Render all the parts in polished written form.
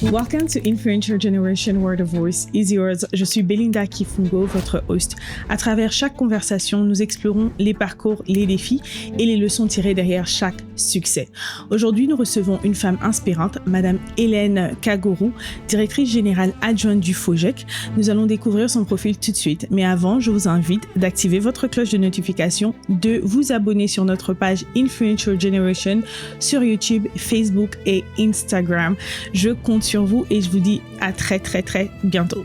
Welcome to Influential Generation Word of Voice is yours. Je suis Belinda Kifungo, votre host. À travers chaque conversation, nous explorons les parcours, les défis et les leçons tirées derrière chaque succès. Aujourd'hui, nous recevons une femme inspirante, Madame Hélène Kagorou, directrice générale adjointe du FOGEC. Nous allons découvrir son profil tout de suite. Mais avant, je vous invite d'activer votre cloche de notification, de vous abonner sur notre page Influential Generation sur YouTube, Facebook et Instagram. Je compte sur vous et je vous dis à très bientôt.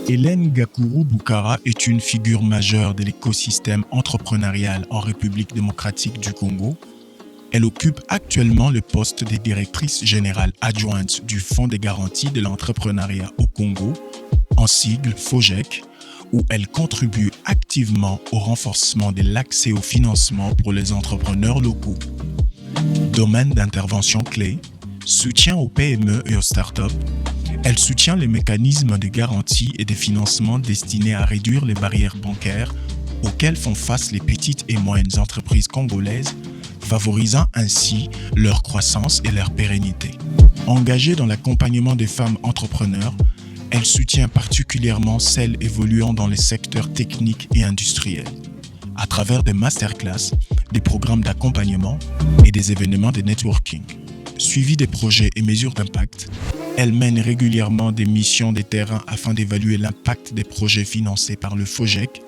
Hélène Gakuru Boukara est une figure majeure de l'écosystème entrepreneurial en République démocratique du Congo. Elle occupe actuellement le poste de directrice générale adjointe du Fonds de garantie de l'entrepreneuriat au Congo, en sigle FOGEC, où elle contribue activement au renforcement de l'accès au financement pour les entrepreneurs locaux. Domaine d'intervention clé, soutien aux PME et aux startups. Elle soutient les mécanismes de garantie et de financement destinés à réduire les barrières bancaires auxquelles font face les petites et moyennes entreprises congolaises, favorisant ainsi leur croissance et leur pérennité. Engagée dans l'accompagnement des femmes entrepreneurs, elle soutient particulièrement celles évoluant dans les secteurs techniques et industriels, à travers des masterclass, des programmes d'accompagnement et des événements de networking. Suivi des projets et mesures d'impact, elle mène régulièrement des missions de terrain afin d'évaluer l'impact des projets financés par le FOGEC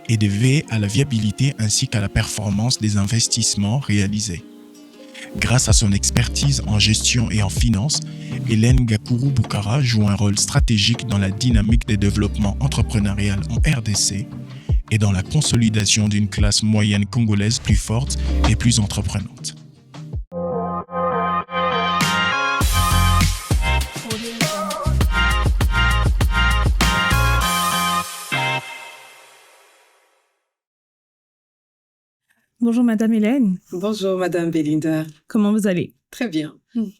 et de veiller à la viabilité ainsi qu'à la performance des investissements réalisés. Grâce à son expertise en gestion et en finance, Hélène Gakuru Boukara joue un rôle stratégique dans la dynamique de développement entrepreneurial en RDC et dans la consolidation d'une classe moyenne congolaise plus forte et plus entreprenante. Bonjour Madame Hélène. Bonjour Madame Belinda. Comment vous allez? Très bien.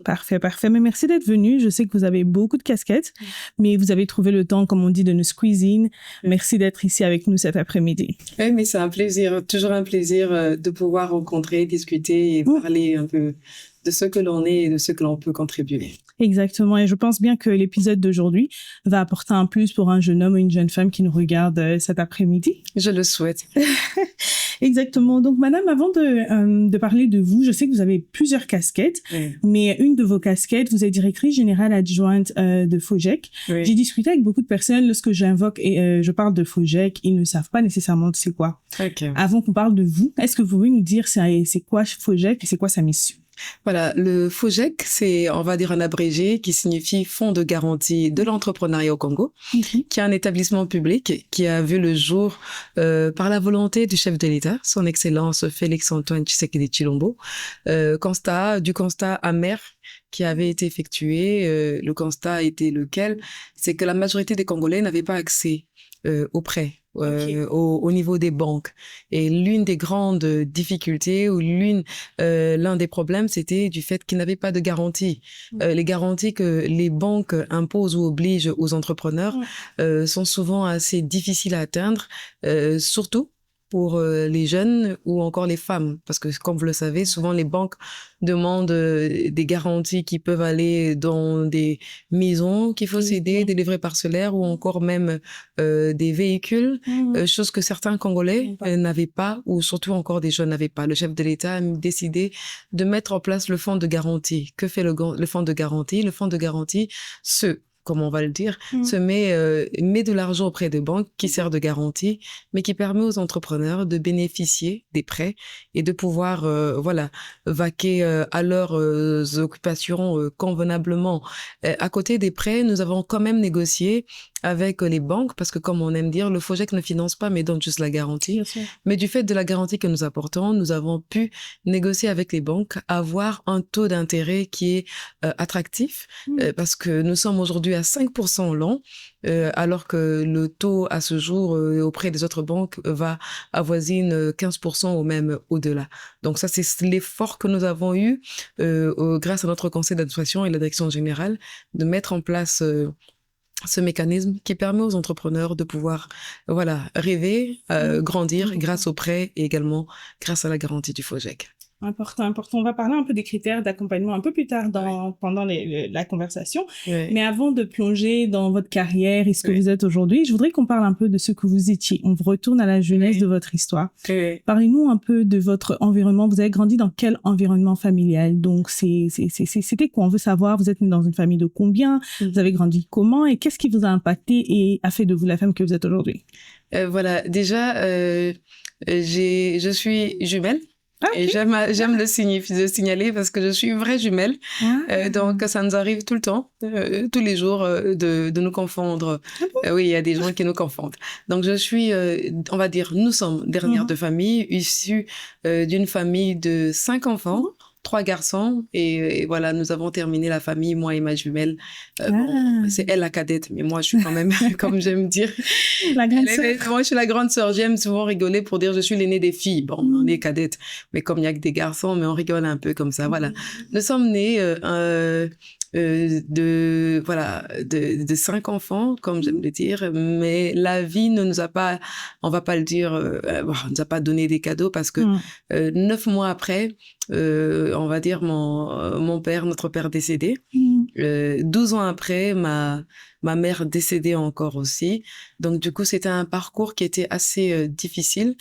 Parfait. Mais merci d'être venue. Je sais que vous avez beaucoup de casquettes, mais vous avez trouvé le temps, comme on dit, de nous squeeze in. Merci d'être ici avec nous cet après-midi. Oui, mais c'est un plaisir, toujours un plaisir de pouvoir rencontrer, discuter et parler un peu de ce que l'on est et de ce que l'on peut contribuer. Exactement. Et je pense bien que l'épisode d'aujourd'hui va apporter un plus pour un jeune homme ou une jeune femme qui nous regarde cet après-midi. Je le souhaite. Exactement. Donc, madame, avant de parler de vous, je sais que vous avez plusieurs casquettes, mais une de vos casquettes, vous êtes directrice générale adjointe de FOGEC. Oui. J'ai discuté avec beaucoup de personnes lorsque j'invoque et je parle de FOGEC, ils ne savent pas nécessairement c'est quoi. Okay. Avant qu'on parle de vous, est-ce que vous pouvez nous dire c'est quoi FOGEC et c'est quoi sa mission? Voilà, le FOGEC, c'est, on va dire, un abrégé qui signifie Fonds de garantie de l'entrepreneuriat au Congo, qui est un établissement public qui a vu le jour par la volonté du chef de l'État, son Excellence Félix-Antoine Tshisekedi Tshilombo, constat amer qui avait été effectué. Le constat était lequel? C'est que la majorité des Congolais n'avaient pas accès aux prêts. Au niveau des banques. Et l'une des grandes difficultés ou l'un des problèmes, c'était du fait qu'ils n'avaient pas de garantie. Les garanties que les banques imposent ou obligent aux entrepreneurs sont souvent assez difficiles à atteindre, surtout pour les jeunes ou encore les femmes. Parce que, comme vous le savez, souvent les banques demandent des garanties qui peuvent aller dans des maisons qu'il faut céder, des livrets parcellaires ou encore même des véhicules, chose que certains Congolais n'avaient pas ou surtout encore des jeunes n'avaient pas. Le chef de l'État a décidé de mettre en place le fonds de garantie. Que fait le fonds de garantie? Le fonds de garantie, comme on va le dire, met de l'argent auprès des banques qui sert de garantie, mais qui permet aux entrepreneurs de bénéficier des prêts et de pouvoir, vaquer à leurs occupations convenablement. À côté des prêts, nous avons quand même négocié avec les banques, parce que comme on aime dire, le FOGEC ne finance pas, mais donne juste la garantie. Mais du fait de la garantie que nous apportons, nous avons pu négocier avec les banques, avoir un taux d'intérêt qui est attractif, parce que nous sommes aujourd'hui à 5% long, alors que le taux à ce jour auprès des autres banques va avoisine 15% ou même au-delà. Donc ça, c'est l'effort que nous avons eu grâce à notre conseil d'administration et la direction générale de mettre en place ce mécanisme qui permet aux entrepreneurs de pouvoir rêver, grandir grâce aux prêts et également grâce à la garantie du FOGEC. Important, important. On va parler un peu des critères d'accompagnement un peu plus tard pendant la conversation. Ouais. Mais avant de plonger dans votre carrière et ce que vous êtes aujourd'hui, je voudrais qu'on parle un peu de ce que vous étiez. On retourne à la jeunesse de votre histoire. Parlez-nous un peu de votre environnement. Vous avez grandi dans quel environnement familial? Donc, c'était quoi? On veut savoir, vous êtes né dans une famille de combien? Vous avez grandi comment? Et qu'est-ce qui vous a impacté et a fait de vous la femme que vous êtes aujourd'hui? Voilà. Déjà, je suis jumelle. Ah, okay. Et j'aime le signaler parce que je suis une vraie jumelle. Donc, ça nous arrive tout le temps, tous les jours, de nous confondre. Oui, il y a des gens qui nous confondent. Donc, je suis, on va dire, nous sommes dernière de famille, issue d'une famille de 5 enfants. 3 garçons et voilà, nous avons terminé la famille, moi et ma jumelle. Bon, c'est elle la cadette, mais moi je suis quand même, comme j'aime dire, la grande sœur. Moi je suis la grande sœur. J'aime souvent rigoler pour dire je suis l'aînée des filles. Bon, on est cadette, mais comme il y a que des garçons, mais on rigole un peu comme ça. Voilà, nous sommes nés de 5 enfants, comme j'aime le dire, mais la vie ne nous a pas, on va pas le dire, nous a pas donné des cadeaux parce que 9 mois après, on va dire notre père décédé. 12 ans après, ma mère décédée encore aussi. Donc, du coup, c'était un parcours qui était assez difficile.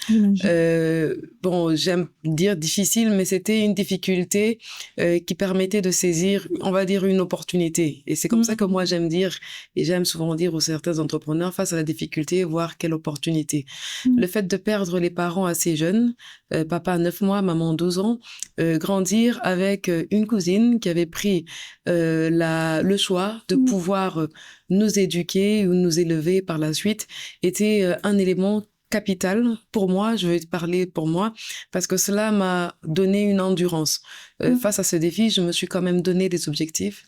Bon, j'aime dire difficile, mais c'était une difficulté qui permettait de saisir, on va dire, une opportunité. Et c'est comme ça que moi, j'aime dire, et j'aime souvent dire aux certains entrepreneurs, face à la difficulté, voir quelle opportunité. Le fait de perdre les parents assez jeunes, papa 9 mois, maman 12 ans, grandir avec une cousine qui avait pris le choix de pouvoir nous éduquer ou nous élever par la suite était un élément capital pour moi. Je vais parler pour moi parce que cela m'a donné une endurance. Face à ce défi, je me suis quand même donné des objectifs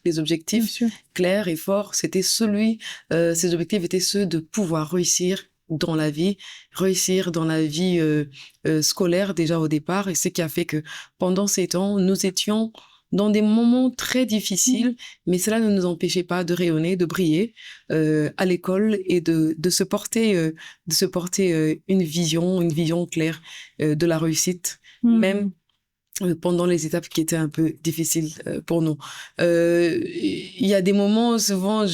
clairs et forts. Ces objectifs étaient ceux de pouvoir réussir dans la vie scolaire déjà au départ, et ce qui a fait que pendant ces temps, nous étions dans des moments très difficiles, mais cela ne nous empêchait pas de rayonner, de briller à l'école et de se porter une vision claire de la réussite, même pendant les étapes qui étaient un peu difficiles pour nous. Il y a des moments, souvent,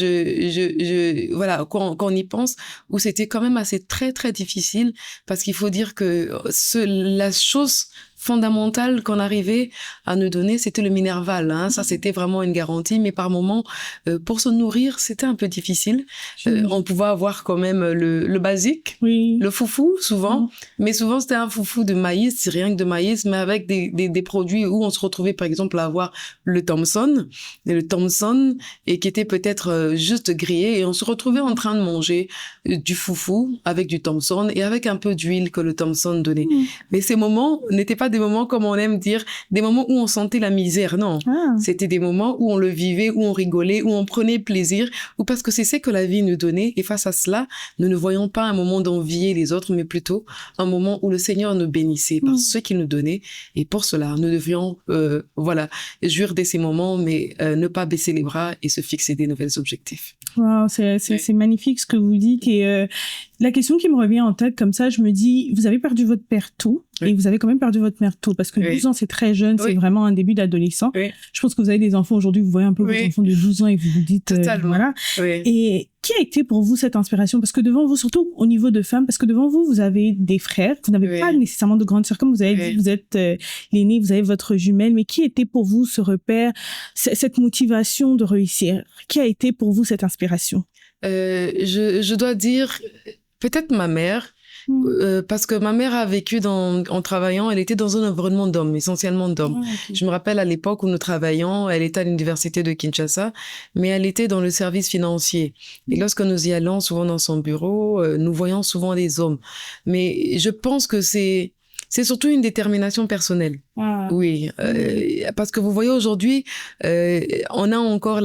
voilà, quand on y pense, où c'était quand même assez très, très difficile, parce qu'il faut dire que la chose fondamentale qu'on arrivait à nous donner, c'était le Minerval. Ça, c'était vraiment une garantie. Mais par moments, pour se nourrir, c'était un peu difficile. On pouvait avoir quand même le basique, le foufou, souvent. Mais souvent, c'était un foufou de maïs, rien que de maïs, mais avec des produits où on se retrouvait, par exemple, à avoir le Thomson, et qui était peut-être juste grillé. Et on se retrouvait en train de manger du foufou avec du Thomson et avec un peu d'huile que le Thomson donnait. Mais ces moments n'étaient pas des moments, comme on aime dire, des moments où on sentait la misère, non. C'était des moments où on le vivait, où on rigolait, où on prenait plaisir, ou parce que c'est ce que la vie nous donnait, et face à cela, nous ne voyons pas un moment d'envier les autres, mais plutôt un moment où le Seigneur nous bénissait par ce qu'il nous donnait, et pour cela, nous devions, jouir de ces moments, mais ne pas baisser les bras et se fixer des nouveaux objectifs. Wow, c'est magnifique ce que vous dites, et la question qui me revient en tête comme ça, je me dis, vous avez perdu votre père tôt, et vous avez quand même perdu votre mère tôt, parce que 12 ans, c'est très jeune, c'est vraiment un début d'adolescent. Je pense que vous avez des enfants aujourd'hui, vous voyez un peu vos enfants de 12 ans et vous vous dites, voilà. Et qui a été pour vous cette inspiration? Parce que devant vous, surtout au niveau de femmes, parce que devant vous, vous avez des frères, vous n'avez pas nécessairement de grandes sœurs, comme vous avez dit, vous êtes l'aîné, vous avez votre jumelle, mais qui était pour vous ce repère, cette motivation de réussir? Qui a été pour vous cette inspiration? Je dois dire, peut-être ma mère, parce que ma mère a vécu en travaillant, elle était dans un environnement d'hommes, essentiellement d'hommes. Je me rappelle à l'époque où nous travaillions, elle était à l'université de Kinshasa, mais elle était dans le service financier. Et lorsque nous y allons, souvent dans son bureau, nous voyons souvent des hommes. Mais je pense que c'est surtout une détermination personnelle. Oui, parce que vous voyez aujourd'hui, on a encore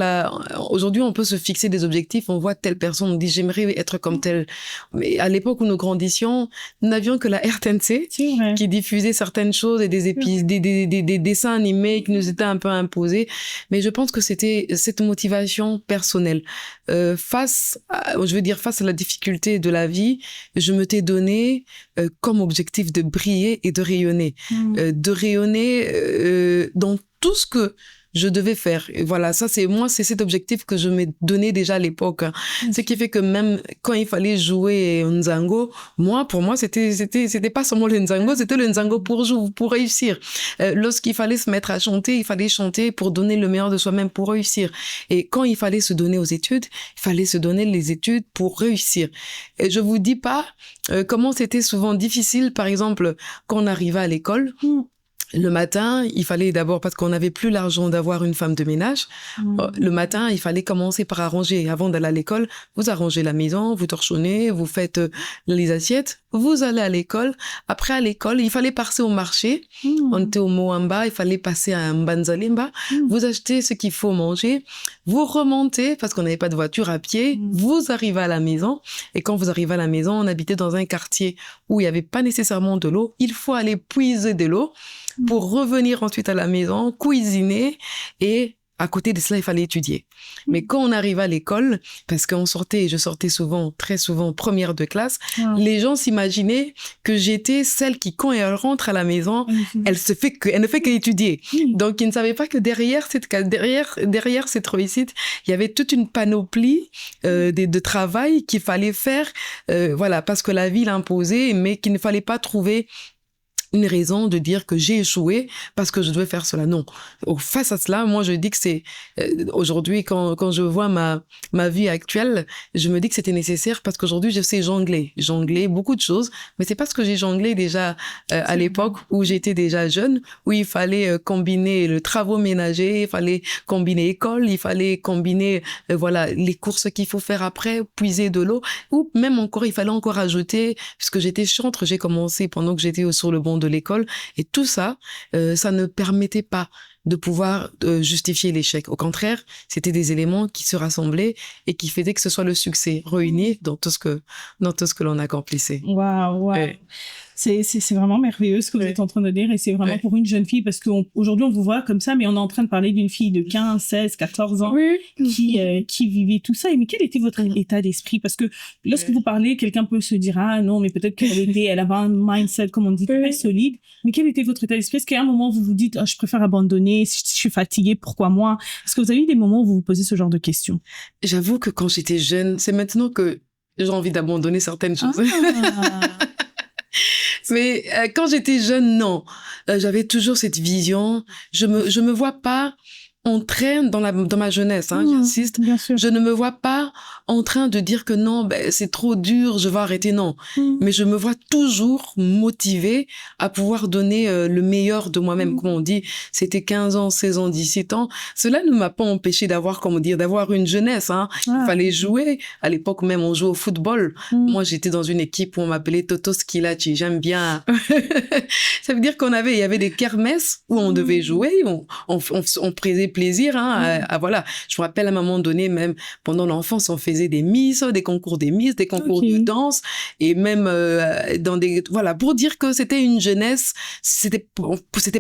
aujourd'hui on peut se fixer des objectifs, on voit telle personne, on dit j'aimerais être comme telle. Mais à l'époque où nous grandissions, nous n'avions que la RTNC qui diffusait certaines choses et des dessins animés qui nous étaient un peu imposés. Mais je pense que c'était cette motivation personnelle. Face à la difficulté de la vie, je me t'ai donné comme objectif de briller et de rayonner. rayonner dans tout ce que je devais faire. Et voilà, ça c'est cet objectif que je m'ai donné déjà à l'époque. Ce qui fait que même quand il fallait jouer au Nzango, pour moi c'était pas seulement le Nzango, c'était le Nzango pour réussir. Lorsqu'il fallait se mettre à chanter, il fallait chanter pour donner le meilleur de soi-même pour réussir. Et quand il fallait se donner aux études, il fallait se donner les études pour réussir. Et je vous dis pas comment c'était souvent difficile, par exemple, quand on arrivait à l'école. Le matin, il fallait d'abord, parce qu'on n'avait plus l'argent d'avoir une femme de ménage, le matin, il fallait commencer par arranger. Avant d'aller à l'école, vous arrangez la maison, vous torchonnez, vous faites les assiettes, vous allez à l'école. Après, à l'école, il fallait passer au marché. On était au Moamba, il fallait passer à Mbanzalimba. Vous achetez ce qu'il faut manger. Vous remontez, parce qu'on n'avait pas de voiture à pied. Vous arrivez à la maison. Et quand vous arrivez à la maison, on habitait dans un quartier où il n'y avait pas nécessairement de l'eau. Il faut aller puiser de l'eau pour revenir ensuite à la maison, cuisiner, et à côté de cela, il fallait étudier. Mais quand on arrivait à l'école, parce je sortais très souvent première de classe, les gens s'imaginaient que j'étais celle qui, quand elle rentre à la maison, elle ne fait qu'étudier. Donc, ils ne savaient pas que derrière cette réussite, il y avait toute une panoplie de travail qu'il fallait faire, parce que la vie l'imposait, mais qu'il ne fallait pas trouver une raison de dire que j'ai échoué parce que je devais faire cela. Non. Face à cela, moi, je dis que c'est aujourd'hui, quand je vois ma vie actuelle, je me dis que c'était nécessaire parce qu'aujourd'hui, je sais jongler beaucoup de choses, mais c'est parce que j'ai jonglé déjà à l'époque où j'étais déjà jeune, où il fallait combiner le travaux ménagers, il fallait combiner école, il fallait combiner les courses qu'il faut faire après, puiser de l'eau, ou même encore, il fallait encore ajouter, puisque j'étais chantre, j'ai commencé pendant que j'étais sur le banc de l'école, et tout ça, ça ne permettait pas de pouvoir justifier l'échec. Au contraire, c'était des éléments qui se rassemblaient et qui faisaient que ce soit le succès réuni dans tout ce que l'on accomplissait. Waouh. C'est vraiment merveilleux ce que vous êtes en train de dire, et c'est vraiment pour une jeune fille, parce qu'aujourd'hui on vous voit comme ça, mais on est en train de parler d'une fille de 15, 16, 14 ans qui vivait tout ça. Mais quel était votre état d'esprit? Parce que lorsque vous parlez, quelqu'un peut se dire, ah non, mais peut-être elle avait un mindset, comme on dit, très solide. Mais quel était votre état d'esprit? Est-ce qu'à un moment vous vous dites, je préfère abandonner, si je suis fatiguée, pourquoi moi? Est-ce que vous avez eu des moments où vous vous posez ce genre de questions? J'avoue que quand j'étais jeune, c'est maintenant que j'ai envie d'abandonner certaines choses. Mais quand j'étais jeune, non. J'avais toujours cette vision. Je me vois pas en train, dans ma jeunesse, j'insiste, je ne me vois pas en train de dire que non, c'est trop dur, je vais arrêter, non. Mais je me vois toujours motivée à pouvoir donner le meilleur de moi-même. Comme on dit, c'était 15 ans, 16 ans, 17 ans. Cela ne m'a pas empêché d'avoir une jeunesse, Il fallait jouer. À l'époque même, on jouait au football. Moi, j'étais dans une équipe où on m'appelait Toto Skilachi. J'aime bien. Ça veut dire il y avait des kermesses où on devait jouer, on prenait plaisir, voilà. Je me rappelle à un moment donné, même pendant l'enfance, on faisait des Miss, des concours des concours de danse, et même pour dire que c'était une jeunesse, c'était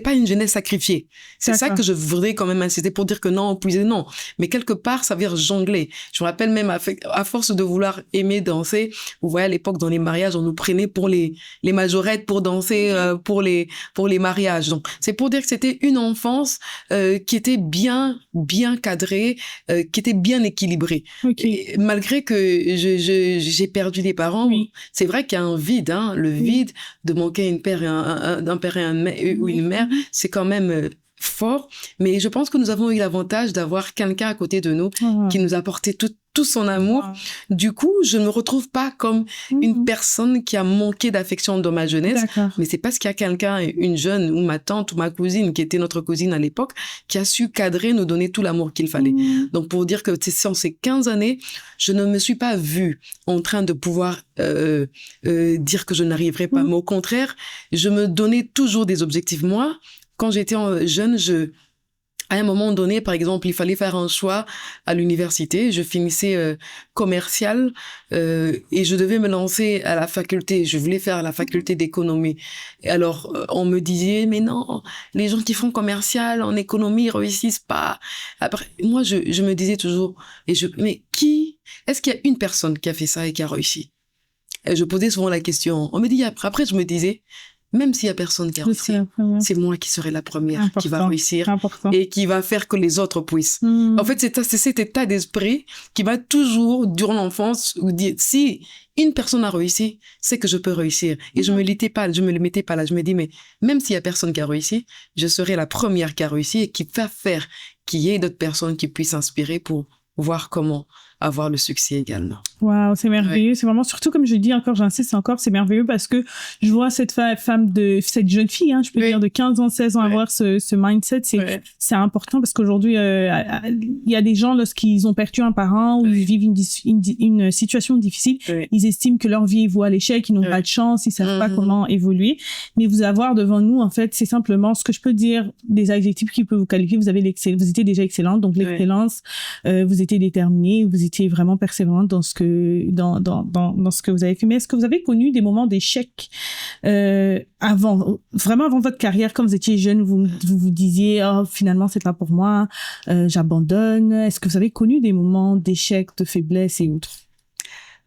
pas une jeunesse sacrifiée. C'est ça que je voudrais quand même insister, pour dire que non, non. Mais quelque part, ça veut dire jongler. Je me rappelle même à force de vouloir aimer danser, vous voyez, à l'époque, dans les mariages, on nous prenait pour les majorettes pour danser pour les mariages. Donc, c'est pour dire que c'était une enfance qui était bien cadrée, qui était bien équilibrée. Et malgré que j'ai perdu des parents, c'est vrai qu'il y a un vide, le vide de manquer d'un père ou une mère, c'est quand même fort, mais je pense que nous avons eu l'avantage d'avoir quelqu'un à côté de nous qui nous apportait tout son amour. Du coup, je ne me retrouve pas comme une personne qui a manqué d'affection dans ma jeunesse, mais c'est parce qu'il y a quelqu'un, une jeune, ou ma tante, ou ma cousine, qui était notre cousine à l'époque, qui a su cadrer, nous donner tout l'amour qu'il fallait. Donc, pour dire que en ces 15 années, je ne me suis pas vue en train de pouvoir dire que je n'arriverais pas, mais au contraire, je me donnais toujours des objectifs. Moi, quand j'étais jeune, à un moment donné, par exemple, il fallait faire un choix à l'université. Je finissais commercial et je devais me lancer à la faculté. Je voulais faire la faculté d'économie. Et alors, on me disait, mais non, les gens qui font commercial en économie ils réussissent pas. Après, moi, je me disais toujours, mais est-ce qu'il y a une personne qui a fait ça et qui a réussi? Et je posais souvent la question. On me dit après, je me disais, même s'il y a personne qui a réussi, c'est moi qui serai la première qui va réussir et qui va faire que les autres puissent. En fait, c'est cet état d'esprit qui m'a toujours, durant l'enfance, dit, si une personne a réussi, c'est que je peux réussir. Et je me le mettais pas là. Je me dis, mais même s'il y a personne qui a réussi, je serai la première qui a réussi et qui va faire qu'il y ait d'autres personnes qui puissent s'inspirer pour voir comment avoir le succès également. Waouh, c'est merveilleux. Ouais. C'est vraiment, surtout comme je dis encore, j'insiste encore, c'est merveilleux parce que je vois cette cette jeune fille, je peux dire de 15 ans, 16 ans, avoir ce mindset. C'est important parce qu'aujourd'hui, il y a des gens, lorsqu'ils ont perdu un parent ou ils vivent une situation difficile, ils estiment que leur vie est vouée à l'échec, ils n'ont pas de chance, ils savent pas comment évoluer. Mais vous avoir devant nous, en fait, c'est simplement ce que je peux dire, des adjectifs qui peuvent vous qualifier. Vous avez vous étiez déjà excellente, donc l'excellence, vous étiez déterminée, vous étiez vraiment persévérante dans ce que vous avez fait. Mais est-ce que vous avez connu des moments d'échec vraiment avant votre carrière, quand vous étiez jeune, vous disiez oh, finalement c'est pas pour moi, j'abandonne. Est-ce que vous avez connu des moments d'échec, de faiblesse et autres?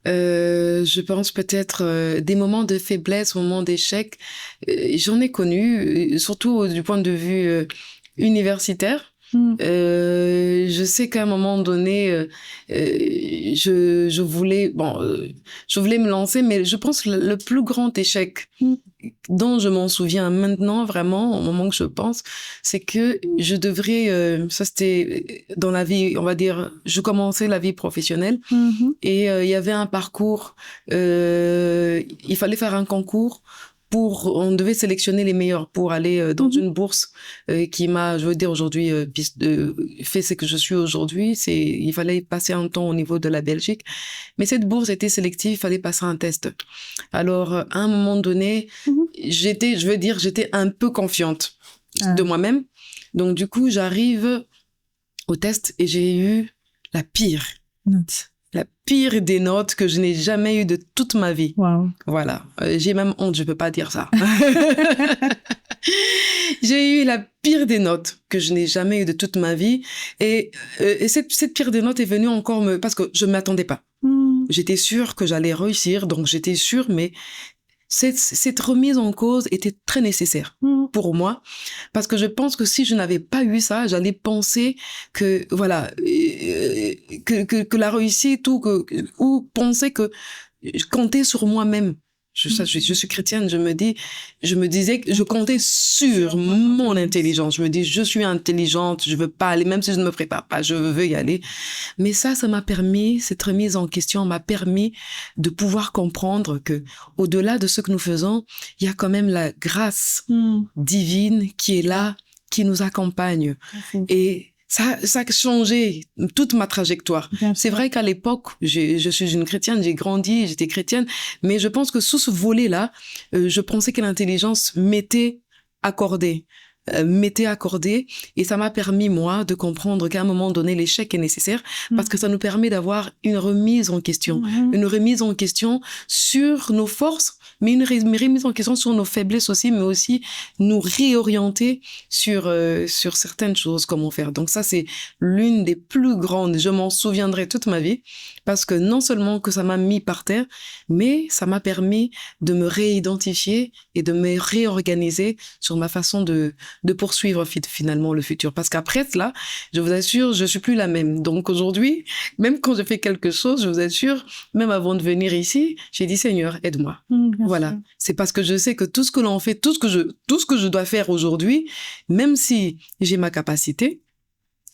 Je pense peut-être des moments de faiblesse, moments d'échec. J'en ai connu, surtout du point de vue universitaire. Je sais qu'à un moment donné, je voulais me lancer, mais je pense que le plus grand échec dont je m'en souviens maintenant, vraiment, au moment que je pense, c'est que je devrais, ça c'était dans la vie, on va dire, je commençais la vie professionnelle et il y avait un parcours, il fallait faire un concours. On devait sélectionner les meilleurs pour aller dans une bourse qui m'a, je veux dire aujourd'hui, fait ce que je suis aujourd'hui. Il fallait passer un temps au niveau de la Belgique, mais cette bourse était sélective, il fallait passer un test. Alors, à un moment donné, j'étais un peu confiante de moi-même. Donc, du coup, j'arrive au test et j'ai eu la pire note. La pire des notes que je n'ai jamais eues de toute ma vie. Wow. Voilà. J'ai même honte, je peux pas dire ça. J'ai eu la pire des notes que je n'ai jamais eues de toute ma vie. Et cette pire des notes est venue encore parce que je m'attendais pas. J'étais sûre que j'allais réussir, donc j'étais sûre, mais cette remise en cause était très nécessaire pour moi, parce que je pense que si je n'avais pas eu ça, j'allais penser que voilà, que la réussite ou penser que je comptais sur moi-même. Je suis chrétienne, je me disais que je comptais sur mon intelligence. Je me dis, je suis intelligente, je veux pas aller, même si je ne me prépare pas, je veux y aller. Mais ça m'a permis, cette remise en question m'a permis de pouvoir comprendre que, au-delà de ce que nous faisons, il y a quand même la grâce divine qui est là, qui nous accompagne. Et ça a changé toute ma trajectoire. C'est vrai qu'à l'époque, je suis une chrétienne, j'ai grandi, j'étais chrétienne, mais je pense que sous ce volet-là, je pensais que l'intelligence m'était accordée. Et ça m'a permis, moi, de comprendre qu'à un moment donné, l'échec est nécessaire parce que ça nous permet d'avoir une remise en question. Une remise en question sur nos forces, mais une remise en question sur nos faiblesses aussi, mais aussi nous réorienter sur certaines choses, comment faire. Donc ça, c'est l'une des plus grandes, je m'en souviendrai toute ma vie, parce que non seulement que ça m'a mis par terre, mais ça m'a permis de me réidentifier et de me réorganiser sur ma façon de poursuivre finalement le futur. Parce qu'après cela, je vous assure, je suis plus la même. Donc aujourd'hui, même quand je fais quelque chose, je vous assure, même avant de venir ici, j'ai dit Seigneur, aide-moi. Voilà. C'est parce que je sais que tout ce que l'on fait, tout ce que je dois faire aujourd'hui, même si j'ai ma capacité,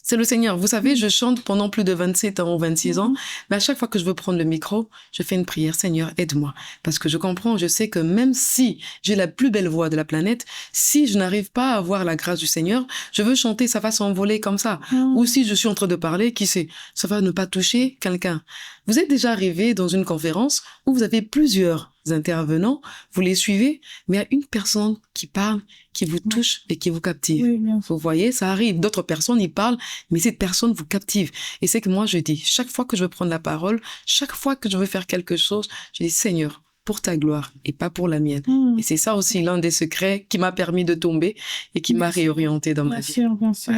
c'est le Seigneur. Vous savez, je chante pendant plus de 27 ans ou 26 ans, mais à chaque fois que je veux prendre le micro, je fais une prière. Seigneur, aide-moi. Parce que je comprends, je sais que même si j'ai la plus belle voix de la planète, si je n'arrive pas à avoir la grâce du Seigneur, je veux chanter, ça va s'envoler comme ça. Ou si je suis en train de parler, qui sait, ça va ne pas toucher quelqu'un. Vous êtes déjà arrivé dans une conférence où vous avez plusieurs intervenants, vous les suivez, mais il y a une personne qui parle, qui vous touche et qui vous captive. Oui, vous voyez, ça arrive. D'autres personnes, ils parlent, mais cette personne vous captive. Et c'est que moi, je dis, chaque fois que je veux prendre la parole, chaque fois que je veux faire quelque chose, je dis, Seigneur, pour ta gloire et pas pour la mienne. Et c'est ça aussi l'un des secrets qui m'a permis de tomber et qui m'a réorienté dans ma vie. Bien sûr.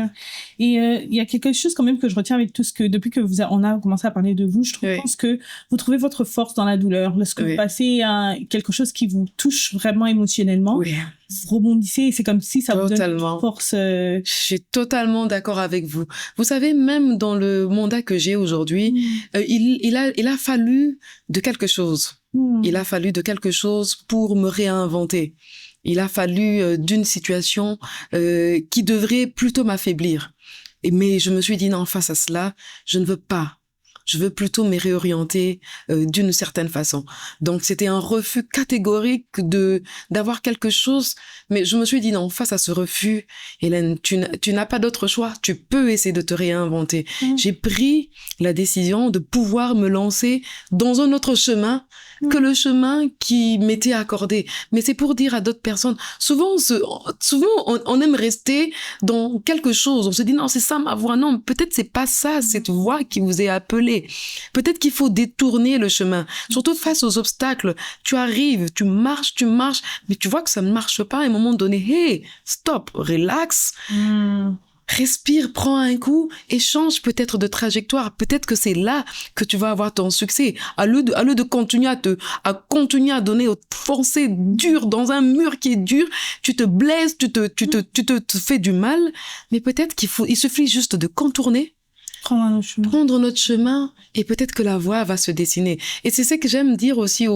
Et il y a quelque chose quand même que je retiens avec tout ce que, depuis que on a commencé à parler de vous, je pense que vous trouvez votre force dans la douleur. Lorsque vous passez à quelque chose qui vous touche vraiment émotionnellement, vous rebondissez et c'est comme si ça vous donne une force. Je suis totalement d'accord avec vous. Vous savez, même dans le mandat que j'ai aujourd'hui, il a fallu de quelque chose. Il a fallu de quelque chose pour me réinventer. Il a fallu d'une situation qui devrait plutôt m'affaiblir. Mais je me suis dit non, face à cela, je ne veux pas. Je veux plutôt me réorienter d'une certaine façon. Donc, c'était un refus catégorique d'avoir quelque chose. Mais je me suis dit non, face à ce refus, Hélène, tu n'as pas d'autre choix. Tu peux essayer de te réinventer. J'ai pris la décision de pouvoir me lancer dans un autre chemin que le chemin qui m'était accordé. Mais c'est pour dire à d'autres personnes, souvent on aime rester dans quelque chose. On se dit non, c'est ça ma voie. Non, peut-être c'est pas ça, cette voie qui vous est appelée. Peut-être qu'il faut détourner le chemin. Surtout face aux obstacles. Tu arrives, tu marches, mais tu vois que ça ne marche pas. À un moment donné, hey, stop, relax. Respire, prends un coup et change peut-être de trajectoire. Peut-être que c'est là que tu vas avoir ton succès. À lieu de continuer à donner, foncer dur dans un mur qui est dur, tu te blesses, tu te fais du mal. Mais peut-être il suffit juste de contourner, prendre notre chemin et peut-être que la voie va se dessiner. Et c'est ce que j'aime dire aussi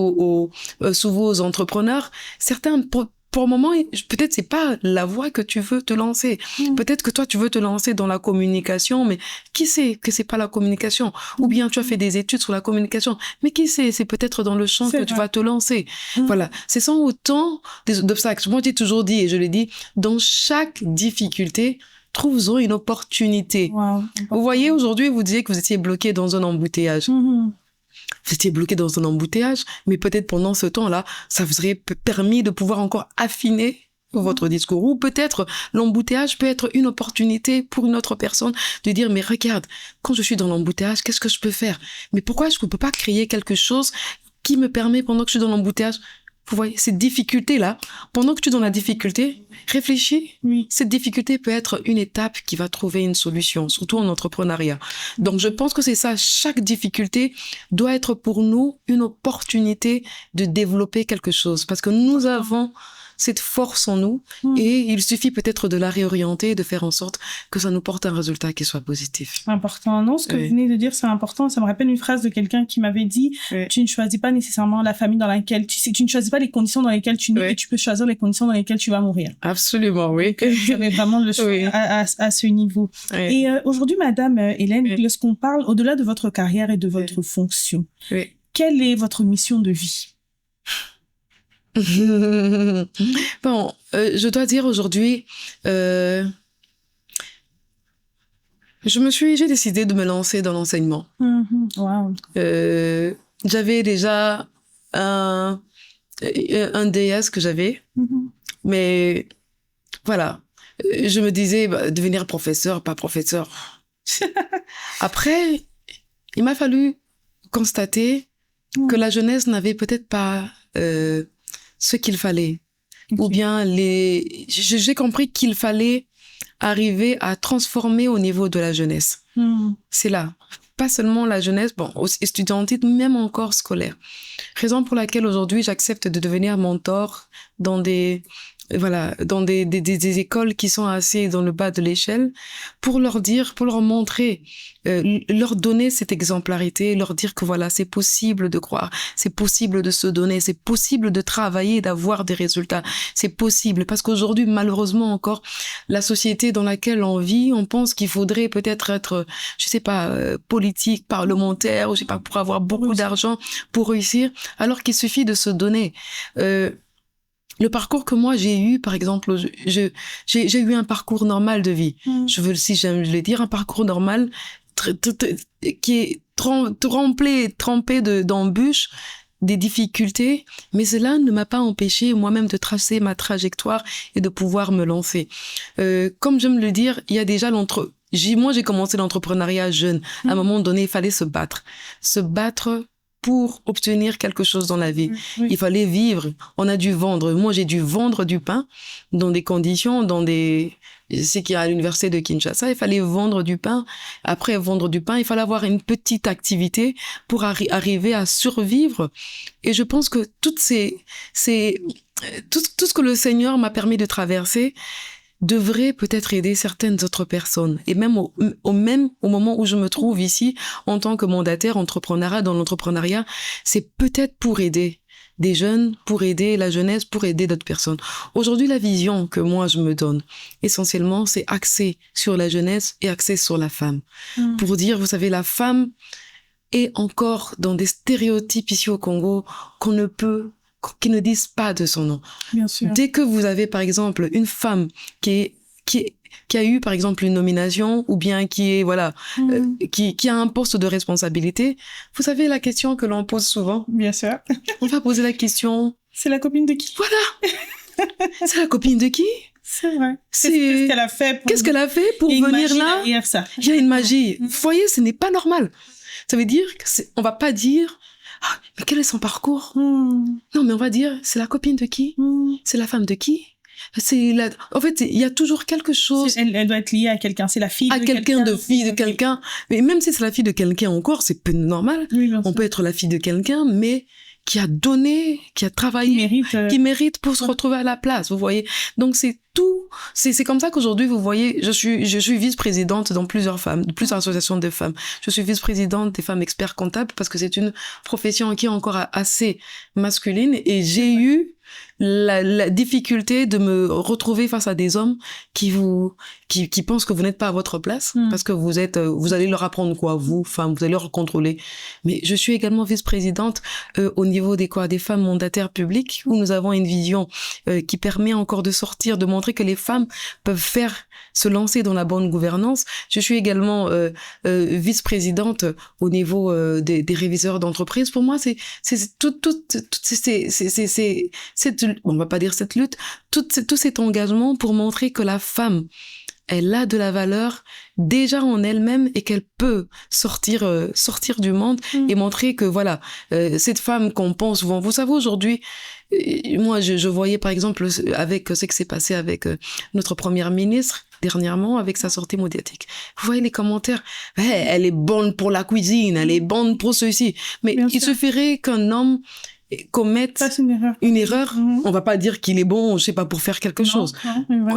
souvent aux entrepreneurs. Certains, pour le moment, peut-être c'est pas la voie que tu veux te lancer. Peut-être que toi, tu veux te lancer dans la communication, mais qui sait que c'est pas la communication? Ou bien tu as fait des études sur la communication, mais qui sait, c'est peut-être dans le champ que tu vas te lancer. Voilà. Ce sont autant d'obstacles. Moi, j'ai toujours dit, et je le dis, dans chaque difficulté, trouvons une opportunité. Vous voyez, aujourd'hui, vous disiez que vous étiez bloqué dans un embouteillage. Vous étiez bloqué dans un embouteillage, mais peut-être pendant ce temps-là, ça vous aurait permis de pouvoir encore affiner votre discours. Ou peut-être l'embouteillage peut être une opportunité pour une autre personne de dire, mais regarde, quand je suis dans l'embouteillage, qu'est-ce que je peux faire? Mais pourquoi je ne peux pas créer quelque chose qui me permet, pendant que je suis dans l'embouteillage, vous voyez, cette difficulté-là, pendant que tu es dans la difficulté, réfléchis. Cette difficulté peut être une étape qui va trouver une solution, surtout en entrepreneuriat. Donc, je pense que c'est ça. Chaque difficulté doit être pour nous une opportunité de développer quelque chose. Parce que nous avons cette force en nous et il suffit peut-être de la réorienter et de faire en sorte que ça nous porte un résultat qui soit positif. Important. Non, ce que vous venez de dire, c'est important. Ça me rappelle une phrase de quelqu'un qui m'avait dit tu ne choisis pas nécessairement la famille dans laquelle tu ne choisis pas les conditions dans lesquelles tu nais, mais tu peux choisir les conditions dans lesquelles tu vas mourir. Absolument, oui. Vous avez vraiment le choix à ce niveau. Et aujourd'hui, Madame Hélène, lorsqu'on parle au-delà de votre carrière et de votre fonction, quelle est votre mission de vie? Bon, je dois dire aujourd'hui, j'ai décidé de me lancer dans l'enseignement. J'avais déjà un DS que j'avais, mais voilà, je me disais devenir professeur, pas professeur. Après, il m'a fallu constater que la jeunesse n'avait peut-être pas ce qu'il fallait. Ou bien j'ai compris qu'il fallait arriver à transformer au niveau de la jeunesse. C'est là. Pas seulement la jeunesse, estudiantine, même encore scolaire. Raison pour laquelle aujourd'hui j'accepte de devenir mentor dans des écoles qui sont assez dans le bas de l'échelle pour leur montrer, leur donner cette exemplarité, leur dire que voilà, c'est possible de croire, c'est possible de se donner, c'est possible de travailler, d'avoir des résultats, c'est possible. Parce qu'aujourd'hui, malheureusement encore, la société dans laquelle on vit, on pense qu'il faudrait peut-être être, je sais pas, politique, parlementaire, ou je sais pas, pour avoir beaucoup d'argent pour réussir, alors qu'il suffit de se donner. Le parcours que moi j'ai eu, par exemple, j'ai eu un parcours normal de vie. Si j'aime le dire, un parcours normal qui est trempé d'embûches, des difficultés, mais cela ne m'a pas empêché moi-même de tracer ma trajectoire et de pouvoir me lancer. Comme j'aime le dire, il y a déjà moi j'ai commencé l'entrepreneuriat jeune. À un moment donné, il fallait se battre pour obtenir quelque chose dans la vie. Oui. Il fallait vivre. On a dû vendre. Moi, j'ai dû vendre du pain dans des conditions, je sais qu'il y a à l'université de Kinshasa, il fallait vendre du pain. Après vendre du pain, il fallait avoir une petite activité pour arriver à survivre. Et je pense que tout ce que le Seigneur m'a permis de traverser devrait peut-être aider certaines autres personnes. Et même au moment où je me trouve ici, en tant que mandataire entrepreneuriat, dans l'entrepreneuriat, c'est peut-être pour aider des jeunes, pour aider la jeunesse, pour aider d'autres personnes. Aujourd'hui, la vision que moi je me donne, essentiellement, c'est axé sur la jeunesse et axé sur la femme. Pour dire, vous savez, la femme est encore dans des stéréotypes ici au Congo qui ne disent pas de son nom. Bien sûr. Dès que vous avez, par exemple, une femme qui a eu, par exemple, une nomination ou bien qui a un poste de responsabilité, vous savez la question que l'on pose souvent. Bien sûr. On va poser la question. C'est la copine de qui? Voilà. C'est la copine de qui? C'est vrai. Qu'est-ce qu'elle a fait pour venir là? Derrière ça. Il y a une magie. Vous voyez, ce n'est pas normal. Ça veut dire on va pas dire, ah, mais quel est son parcours? Non, mais on va dire, c'est la copine de qui? C'est la femme de qui? En fait, il y a toujours quelque chose. Elle doit être liée à quelqu'un. C'est la fille à de quelqu'un, de fille de quelqu'un. Mais même si c'est la fille de quelqu'un encore, c'est peu normal. Oui, bien on sûr. peut être la fille de quelqu'un, mais qui a donné, qui a travaillé, qui mérite pour se retrouver à la place, vous voyez. Donc c'est tout, c'est comme ça qu'aujourd'hui, vous voyez, je suis vice-présidente dans plusieurs associations de femmes. Je suis vice-présidente des femmes experts comptables parce que c'est une profession qui est encore assez masculine et j'ai eu la difficulté de me retrouver face à des hommes qui pensent que vous n'êtes pas à votre place parce que vous allez leur apprendre quoi, vous, femmes, vous allez leur contrôler. Mais je suis également vice-présidente au niveau des femmes mandataires publiques où nous avons une vision qui permet encore de sortir, de montrer que les femmes peuvent se lancer dans la bonne gouvernance. Je suis également vice-présidente au niveau des réviseurs d'entreprise. Pour moi, c'est on va pas dire cette lutte, tout cet engagement pour montrer que la femme, elle a de la valeur déjà en elle-même et qu'elle peut sortir du monde et montrer que voilà, cette femme qu'on pense souvent, vous savez aujourd'hui, moi je voyais par exemple avec ce qui s'est passé avec notre première ministre dernièrement avec sa sortie médiatique. Vous voyez les commentaires, elle est bonne pour la cuisine, elle est bonne pour ceci, mais il suffirait qu'un homme commettre une erreur, on va pas dire qu'il est bon, je sais pas, pour faire quelque chose.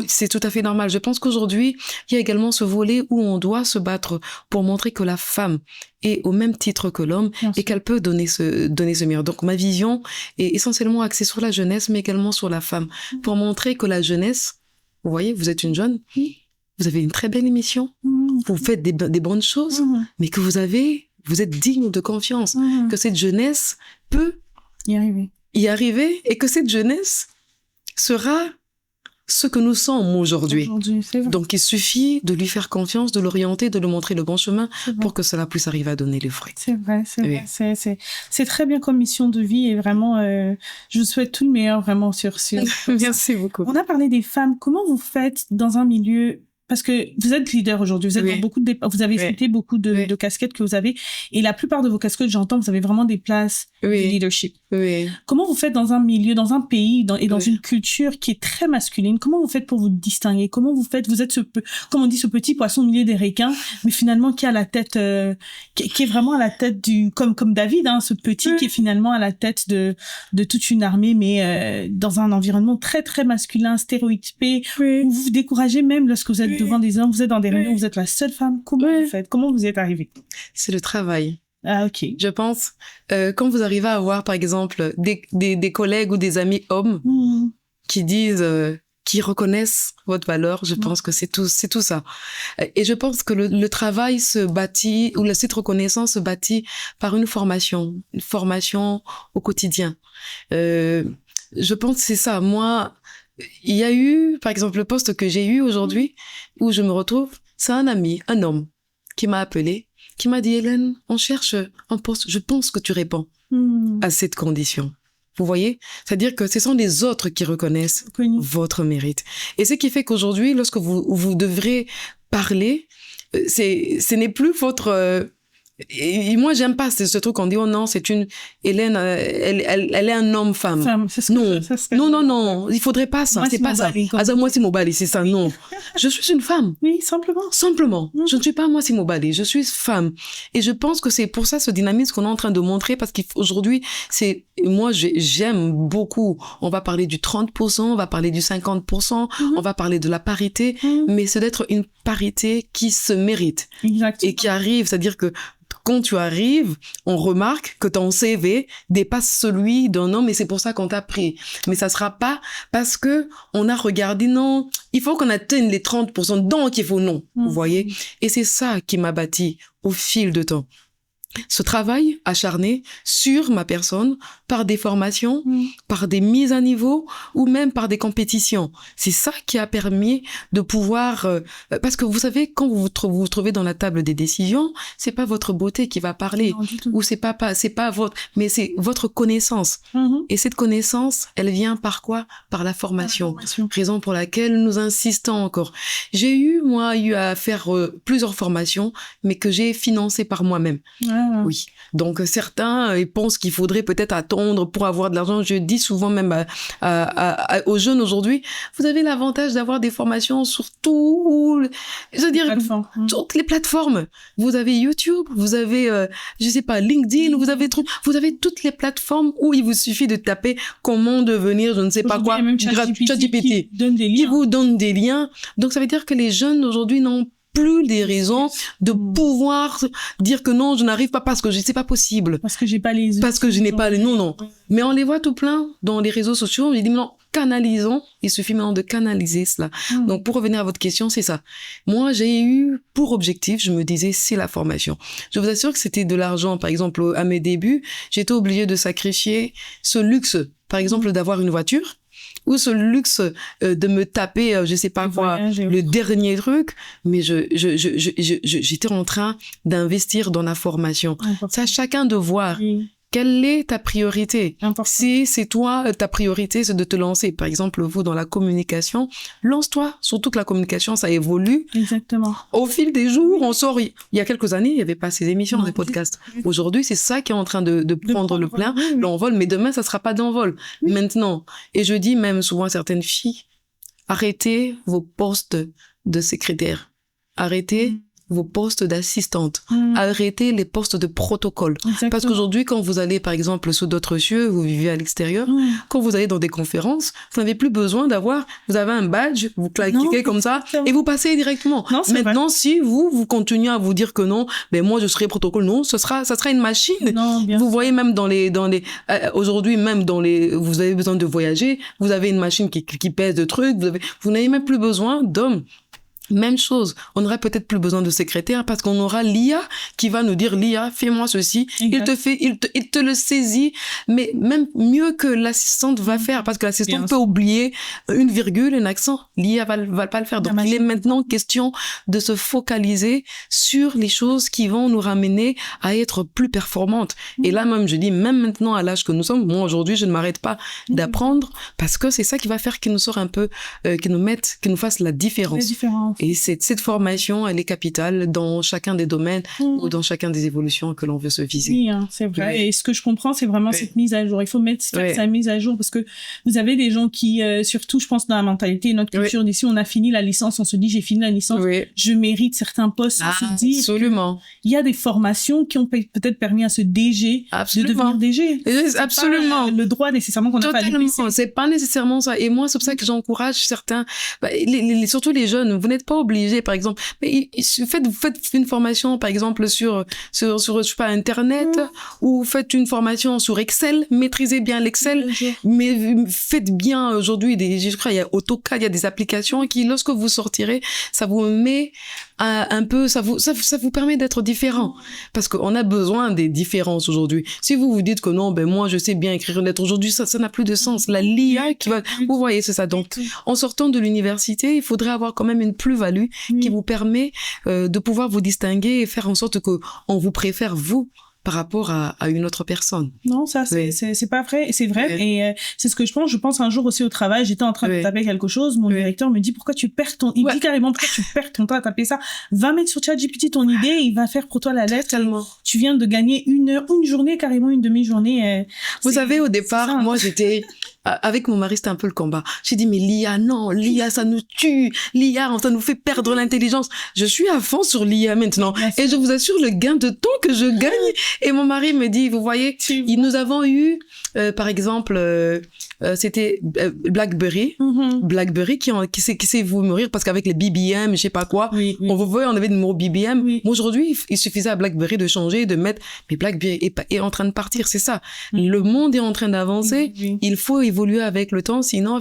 C'est tout à fait normal. Je pense qu'aujourd'hui, il y a également ce volet où on doit se battre pour montrer que la femme est au même titre que l'homme et qu'elle peut donner ce meilleur. Donc ma vision est essentiellement axée sur la jeunesse, mais également sur la femme, pour montrer que la jeunesse, vous voyez, vous êtes une jeune, vous avez une très belle émission, vous faites des bonnes choses, mais que vous êtes digne de confiance, que cette jeunesse peut y arriver et que cette jeunesse sera ce que nous sommes aujourd'hui. Donc il suffit de lui faire confiance, de l'orienter, de lui montrer le bon chemin pour que cela puisse arriver à donner les fruits. C'est vrai. C'est très bien comme mission de vie et vraiment, je vous souhaite tout le meilleur vraiment sur Merci beaucoup. On a parlé des femmes. Comment vous faites dans un milieu... Parce que vous êtes leader aujourd'hui, vous êtes dans beaucoup vous avez cité beaucoup de casquettes que vous avez, et la plupart de vos casquettes, j'entends, vous avez vraiment des places de leadership. Comment vous faites dans un milieu, dans un pays, dans une culture qui est très masculine? Comment vous faites pour vous distinguer? Comment vous faites? Vous êtes comme on dit, ce petit poisson au milieu des requins, mais finalement qui a la tête, qui est vraiment à la tête comme David, hein, ce petit qui est finalement à la tête de toute une armée, mais dans un environnement très très masculin, stéréotypé, où vous vous découragez même lorsque vous êtes devant des hommes, vous êtes dans des réunions, vous êtes la seule femme. Comment vous faites? Comment vous êtes arrivée? C'est le travail. Ah, ok. Je pense, quand vous arrivez à avoir, par exemple, des collègues ou des amis hommes qui disent, qui reconnaissent votre valeur, je pense que c'est tout ça. Et je pense que le travail se bâtit, ou cette reconnaissance se bâtit par une formation au quotidien. Je pense que c'est ça. Moi, il y a eu, par exemple, le poste que j'ai eu aujourd'hui, où je me retrouve, c'est un ami, un homme, qui m'a appelé, qui m'a dit, Hélène, on cherche un poste, je pense que tu réponds à cette condition. Vous voyez? C'est-à-dire que ce sont les autres qui reconnaissent votre mérite. Et ce qui fait qu'aujourd'hui, lorsque vous devrez parler, ce n'est plus Et moi, j'aime pas ce truc, on dit, oh non, c'est une Hélène, elle est un homme-femme. Non, il faudrait pas ça, c'est pas ça. Moi, c'est Mobali, c'est ça, non. Je suis une femme. Oui, simplement. Je ne suis pas moi, c'est Mobali, je suis femme. Et je pense que c'est pour ça ce dynamisme qu'on est en train de montrer, parce qu'aujourd'hui, moi, j'aime beaucoup. On va parler du 30%, on va parler du 50%, on va parler de la parité, mais c'est d'être une parité qui se mérite. Exactement. Et qui arrive, c'est-à-dire que quand tu arrives, on remarque que ton CV dépasse celui d'un homme et c'est pour ça qu'on t'a pris. Mais ça sera pas parce que on a regardé, non, il faut qu'on atteigne les 30%, donc il faut non, vous voyez. Et c'est ça qui m'a bâti au fil de temps. Ce travail acharné sur ma personne par des formations, par des mises à niveau ou même par des compétitions. C'est ça qui a permis de pouvoir... parce que vous savez, quand vous vous trouvez dans la table des décisions, c'est pas votre beauté qui va parler. Ou c'est pas votre... Mais c'est votre connaissance. Et cette connaissance, elle vient par quoi? Par la formation. Raison pour laquelle nous insistons encore. J'ai eu à faire plusieurs formations, mais que j'ai financées par moi-même. Oui. Donc, certains ils pensent qu'il faudrait peut-être attendre pour avoir de l'argent. Je dis souvent même aux jeunes aujourd'hui, vous avez l'avantage d'avoir des formations sur toutes les plateformes. Vous avez YouTube, vous avez, LinkedIn, vous avez toutes les plateformes où il vous suffit de taper comment devenir, je ne sais pas quoi, ChatGPT, qui vous donne des liens. Donc, ça veut dire que les jeunes aujourd'hui n'ont plus des raisons de pouvoir dire que non, je n'arrive pas parce que c'est pas possible. Parce que j'ai pas les... Parce que je n'ai pas les... Non. Mais on les voit tout plein dans les réseaux sociaux. On dit non, canalisons. Il suffit maintenant de canaliser cela. Donc, pour revenir à votre question, c'est ça. Moi, j'ai eu pour objectif, je me disais, c'est la formation. Je vous assure que c'était de l'argent. Par exemple, à mes débuts, j'étais obligée de sacrifier ce luxe, par exemple, d'avoir une voiture. Ou ce luxe de me taper, je sais pas quoi, le dernier truc, mais j'étais en train d'investir dans la formation. C'est à chacun de voir. Quelle est ta priorité? Si c'est toi, ta priorité, c'est de te lancer. Par exemple, vous, dans la communication, lance-toi. Surtout que la communication, ça évolue. Exactement. Au fil des jours, on sort. Il y a quelques années, il n'y avait pas ces émissions, ces podcasts. Aujourd'hui, c'est ça qui est en train de prendre le plein, l'envol. Mais demain, ça sera pas d'envol. Maintenant. Et je dis même souvent à certaines filles, arrêtez vos postes de secrétaire. Arrêtez vos postes d'assistante. Arrêtez les postes de protocole. Exactement. Parce qu'aujourd'hui, quand vous allez, par exemple, sous d'autres cieux, vous vivez à l'extérieur, quand vous allez dans des conférences, vous n'avez plus besoin vous avez un badge, vous cliquez comme ça, et vous passez directement. Maintenant, si vous continuez à vous dire que non, moi, je serai protocole, non, ça sera une machine. Vous voyez même aujourd'hui, même vous avez besoin de voyager, vous avez une machine qui pèse de trucs, vous n'avez même plus besoin d'hommes. Même chose, on n'aura peut-être plus besoin de secrétaire parce qu'on aura l'IA qui va nous dire, l'IA, fais-moi ceci. Exact. Il te le saisit, mais même mieux que l'assistante va faire, parce que l'assistante peut oublier une virgule, un accent. L'IA va pas le faire. Donc, il est maintenant question de se focaliser sur les choses qui vont nous ramener à être plus performantes. Et là, même, je dis, même maintenant, à l'âge que nous sommes, moi, aujourd'hui, je ne m'arrête pas d'apprendre parce que c'est ça qui va faire qu'il nous sort un peu, qu'il nous fasse la différence. Et cette formation, elle est capitale dans chacun des domaines ou dans chacun des évolutions que l'on veut se viser. Oui, c'est vrai. Ouais. Et ce que je comprends, c'est vraiment cette mise à jour. Il faut faire sa mise à jour parce que vous avez des gens qui, surtout, je pense, dans la mentalité, notre culture d'ici, on a fini la licence, on se dit, j'ai fini la licence, je mérite certains postes. Absolument. Il y a des formations qui ont peut-être permis à ce DG de devenir DG. Absolument. Pas le droit nécessairement qu'on n'a pas. Totalement. C'est pas nécessairement ça. Et moi, c'est pour ça que j'encourage certains, surtout les jeunes, vous n'êtes pas obligé, par exemple, mais faites une formation, par exemple, sur je sais pas, Internet, ou faites une formation sur Excel, maîtrisez bien l'Excel, mais faites bien aujourd'hui je crois, il y a AutoCAD, il y a des applications qui, lorsque vous sortirez, ça vous met un peu, ça vous permet d'être différent. Parce qu'on a besoin des différences aujourd'hui. Si vous dites que non, moi, je sais bien écrire une lettre aujourd'hui, ça n'a plus de sens. L'IA qui va, vous voyez, c'est ça. Donc, en sortant de l'université, il faudrait avoir quand même une plus-value qui vous permet de pouvoir vous distinguer et faire en sorte que on vous préfère vous par rapport à une autre personne. Non, ça, c'est pas vrai. C'est vrai. Oui. Et c'est ce que je pense. Je pense un jour aussi au travail, j'étais en train de taper quelque chose. Mon directeur me dit, pourquoi tu perds ton... Il dit carrément, pourquoi tu perds ton temps à taper ça? Va mettre sur ChatGPT ton idée, il va faire pour toi la lettre. Tellement. Tu viens de gagner une journée, carrément une demi-journée. Vous savez, au départ, moi, j'étais... Avec mon mari, c'était un peu le combat. J'ai dit, mais l'IA, non, l'IA, ça nous tue. L'IA, ça nous fait perdre l'intelligence. Je suis à fond sur l'IA maintenant. Merci. Et je vous assure le gain de temps que je gagne. Et mon mari me dit, vous voyez, nous avons eu, par exemple, c'était BlackBerry. BlackBerry qui sait vous mourir parce qu'avec les BBM, je sais pas quoi, on vous voit, on avait des numéros BBM. Mais aujourd'hui, il suffisait à BlackBerry de changer, de mettre, mais BlackBerry est en train de partir, c'est ça. Le monde est en train d'avancer. Il faut évoluer avec le temps, sinon,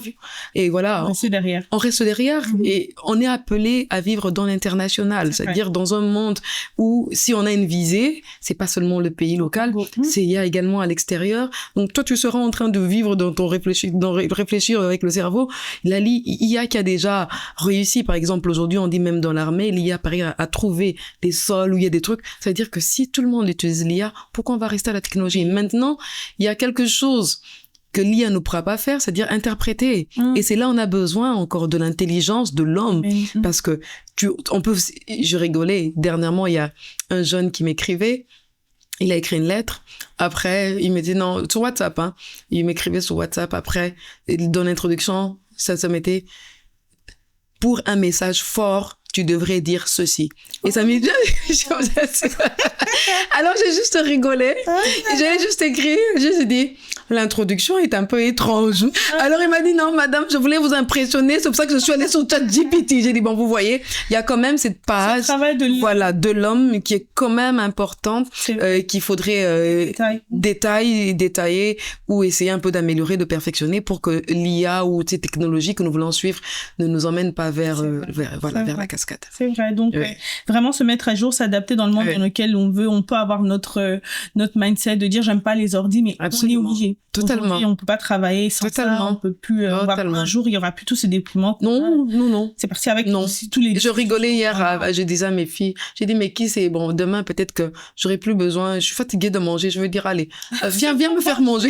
et voilà. On reste derrière. On reste derrière et on est appelé à vivre dans l'international, c'est-à-dire dans un monde où si on a une visée, c'est pas seulement le pays local, c'est il y a également à l'extérieur. Donc toi, tu seras en train de vivre dans ton réfléchir avec le cerveau. L'IA qui a déjà réussi, par exemple, aujourd'hui, on dit même dans l'armée, l'IA pareil à trouver des sols où il y a des trucs. C'est-à-dire que si tout le monde utilise l'IA, pourquoi on va rester à la technologie? Maintenant, il y a quelque chose que l'IA ne pourra pas faire, c'est-à-dire interpréter. Et c'est là on a besoin encore de l'intelligence de l'homme, parce que je rigolais, dernièrement, il y a un jeune qui m'écrivait, il a écrit une lettre, après, il me dit non, sur WhatsApp, il m'écrivait sur WhatsApp, après, dans l'introduction, ça mettait, pour un message fort, tu devrais dire ceci. Et ça m'est alors j'ai juste rigolé, j'ai juste écrit, j'ai dit, l'introduction est un peu étrange. Alors il m'a dit, non madame, je voulais vous impressionner, c'est pour ça que je suis allée sur ChatGPT. J'ai dit, bon, vous voyez, il y a quand même cette page de l'homme qui est quand même importante, qu'il faudrait détailler ou essayer un peu d'améliorer, de perfectionner pour que l'IA ou ces technologies que nous voulons suivre ne nous emmènent pas vers la cascade. C'est vrai, donc vraiment se mettre à jour, s'adapter dans le monde dans lequel on peut avoir notre mindset de dire j'aime pas les ordi, mais absolument. On est obligé. Totalement. On peut pas travailler sans ça, on peut plus un jour il y aura plus tous ces déprimants. Non. C'est parti avec aussi tous les. Je rigolais hier, je disais à mes filles, j'ai dit mais qui c'est, bon demain peut-être que j'aurai plus besoin, je suis fatiguée de manger, je veux dire allez, viens me faire manger.